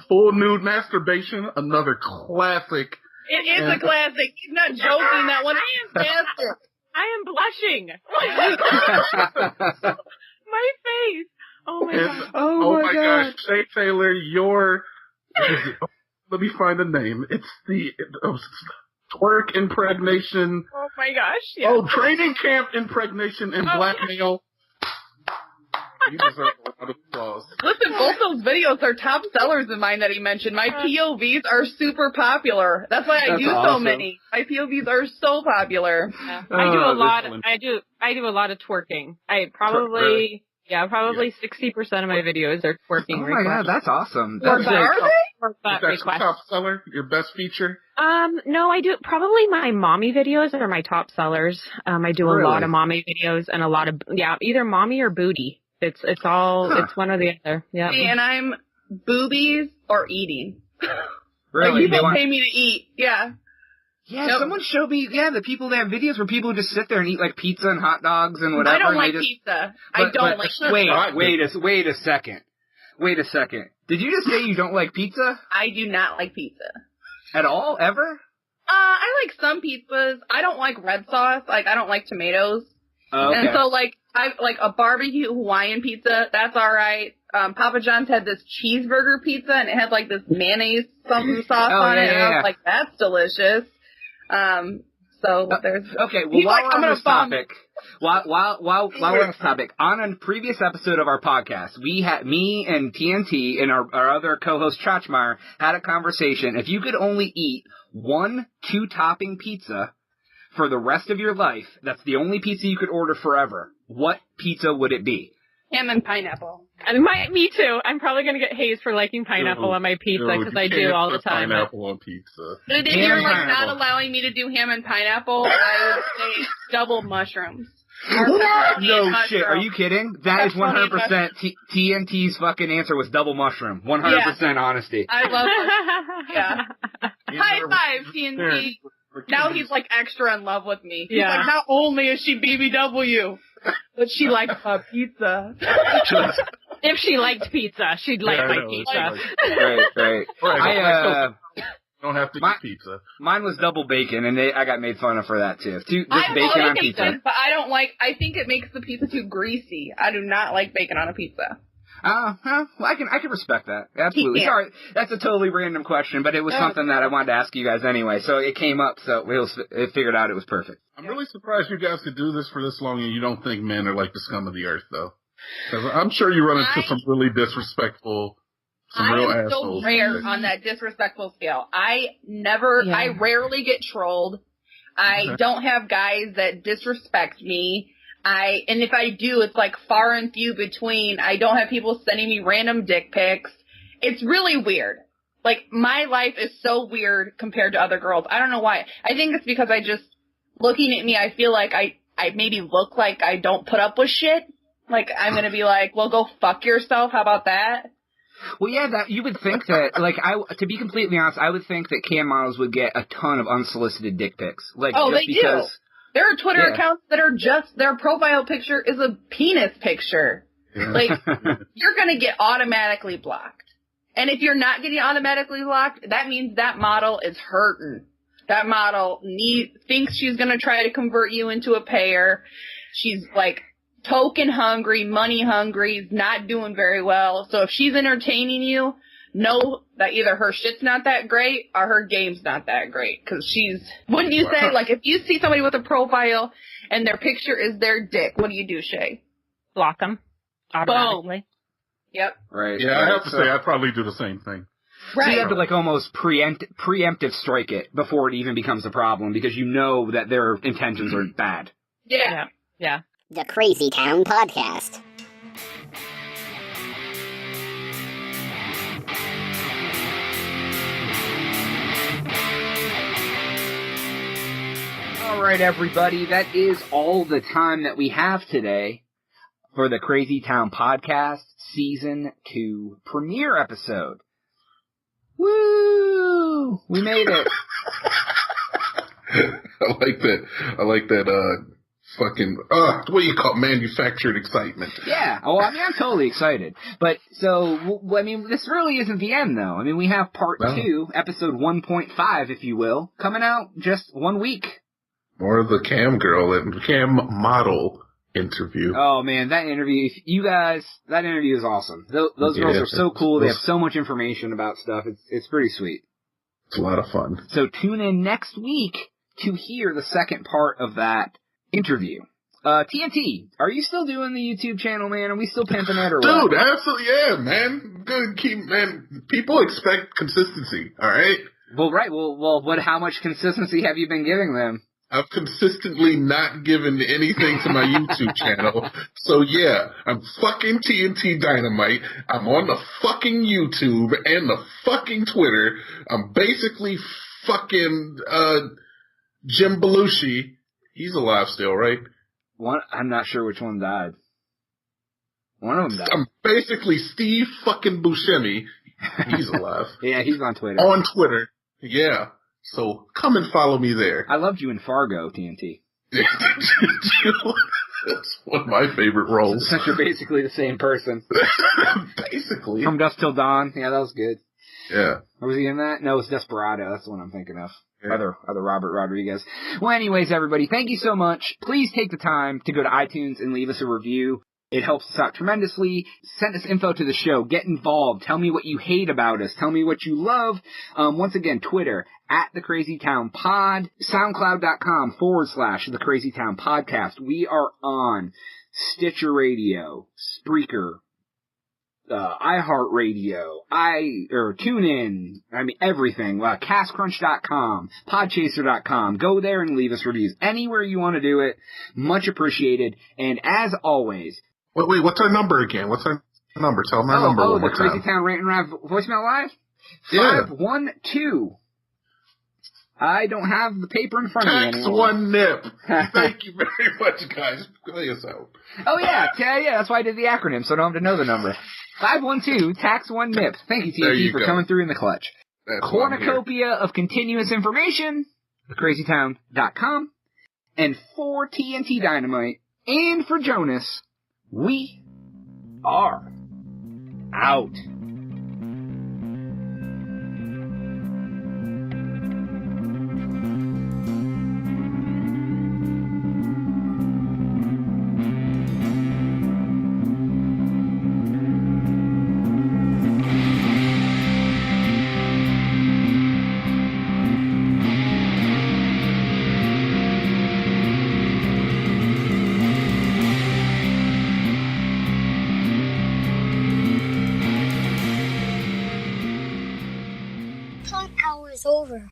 Full nude masturbation, another classic. It is a classic. He's not joking. That one is fantastic. I am blushing. My face. Oh my god. Oh my gosh. Shaye Taylor, let me find the name. It's the twerk impregnation. Oh my gosh. Yeah. Oh, training camp impregnation and blackmail. You deserve a lot of applause. Listen, both those videos are top sellers of mine that he mentioned. My POVs are super popular. That's why I do so many. My POVs are so popular. Yeah. I do a lot of twerking. I probably Yeah, probably 60% of my videos are twerking Oh my requests. god, that's awesome. Or That's are they? Twerk That's requests. top seller, your best feature? No, I do probably my mommy videos are my top sellers. I do a lot Really? of mommy videos and a lot of either mommy or booty. It's all it's one or the other. Yeah. See, and I'm boobies or eating. Really? Like, They people want- pay me to eat. Yeah. Yeah, Nope. someone showed me, the people that have videos where people just sit there and eat like pizza and hot dogs and whatever. I don't and they like just, pizza. but- I don't but like Wait pizza. a second. Wait a second. Did you just say you don't like pizza? I do not like pizza. At all? Ever? I like some pizzas. I don't like red sauce. Like, I don't like tomatoes. Oh, okay. And so, like, I like a barbecue Hawaiian pizza. That's all right. Papa John's had this cheeseburger pizza, and it had like this mayonnaise something sauce on it. And I was like, that's delicious. So there's okay. Well, he's while like, we're I'm on gonna this topic, while we're on this topic, on a previous episode of our podcast, we had me and TNT and our other co-host Chachmar had a conversation. If you could only eat 1 2-topping pizza for the rest of your life, that's the only pizza you could order forever. What pizza would it be? ham and pineapple. And me too. I'm probably gonna get hazed for liking pineapple on my pizza because I do all the time. Pineapple on pizza. But if you're like not allowing me to do ham and pineapple, I would say double mushrooms. No shit, are you kidding? That is 100% TNT's fucking answer was double mushroom. 100% honesty. I love mushrooms. Yeah. High five, TNT. Now he's like extra in love with me. He's like, not only is she BBW, but she likes pizza. If she liked pizza, she'd like my pizza. Right. I don't have to eat pizza. Mine was double bacon, and I got made fun of for that too. Just I bacon love on pizza. bacon, but I think it makes the pizza too greasy. I do not like bacon on a pizza. Well, I can respect that. Absolutely. Yeah. Sorry, that's a totally random question, but it was something that I wanted to ask you guys anyway. So it came up, so it figured out it was perfect. I'm really surprised you guys could do this for this long, and you don't think men are like the scum of the earth, though. Because I'm sure you run into some really disrespectful, real I am assholes. so rare on that disrespectful scale. I rarely get trolled. I don't have guys that disrespect me. And if I do, it's like far and few between. I don't have people sending me random dick pics. It's really weird. Like, my life is so weird compared to other girls. I don't know why. I think it's because looking at me, I feel like I maybe look like I don't put up with shit. Like, I'm gonna be like, well, go fuck yourself. How about that? Well, yeah, that you would think that, like, to be completely honest, I would think that cam models would get a ton of unsolicited dick pics. Like, oh, just they because, do. There are Twitter accounts that are just, their profile picture is a penis picture. Like, you're gonna get automatically blocked. And if you're not getting automatically blocked, that means that model is hurting. That model thinks she's gonna try to convert you into a payer. She's like, token hungry, money hungry, is not doing very well. So if she's entertaining you, know that either her shit's not that great or her game's not that great. Cause wouldn't you say, like, if you see somebody with a profile and their picture is their dick, what do you do, Shaye? Block them. Automatically. Yep. Right. Yeah, I have to say, I'd probably do the same thing. Right. So you have to, like, almost preemptive strike it before it even becomes a problem because you know that their intentions are bad. Yeah. The Crazy Town Podcast. All right, everybody, that is all the time that we have today for the Crazy Town Podcast Season 2 premiere episode. Woo! We made it. I like that, fucking, what do you call it? Manufactured excitement. Yeah. Oh, I mean, I'm totally excited. But, I mean, this really isn't the end, though. I mean, we have part 2, episode 1.5, if you will, coming out just 1 week. More of the cam girl and cam model interview. Oh, man, that interview, that interview is awesome. Those girls are so cool. They have so much information about stuff. It's pretty sweet. It's a lot of fun. So tune in next week to hear the second part of that interview. TNT, are you still doing the YouTube channel, man? Are we still pimping it or what? Dude, absolutely, yeah, man. Good, people expect consistency, alright? Well, right, well, how much consistency have you been giving them? I've consistently not given anything to my YouTube channel. So yeah, I'm fucking TNT Dynamite. I'm on the fucking YouTube and the fucking Twitter. I'm basically fucking Jim Belushi. He's alive still, right? I'm not sure which one died. One of them died. I'm basically Steve fucking Buscemi. He's alive. Yeah, he's on Twitter. On Twitter. Yeah. So come and follow me there. I loved you in Fargo, TNT. That's one of my favorite roles. Since you're basically the same person. Basically. From Dusk Till Dawn. Yeah, that was good. Yeah. Or was he in that? No, it was Desperado. That's the one I'm thinking of. Yeah. Other Robert Rodriguez. Well, anyways, everybody, thank you so much. Please take the time to go to iTunes and leave us a review. It helps us out tremendously. Send us info to the show. Get involved. Tell me what you hate about us. Tell me what you love. Once again, Twitter, @TheCrazyTownPod, SoundCloud.com/The Crazy Town Podcast. We are on Stitcher Radio, Spreaker, iHeartRadio, TuneIn, everything. CastCrunch.com, Podchaser.com. Go there and leave us reviews. Anywhere you want to do it. Much appreciated. And as always... Wait, what's our number again? What's our number? Tell them our number one the more Crazy time. Town Rant and Rap voicemail live? Yeah. 512. I don't have the paper in front of me Tax anymore. one nip. Thank you very much, guys. Play us out. Oh, yeah, that's why I did the acronym, so I don't have to know the number. 512, tax one nip. Thank you, TNT, for coming through in the clutch. That's Cornucopia of continuous information, thecrazytown.com. And for TNT Dynamite, and for Jonas, we are out. Over.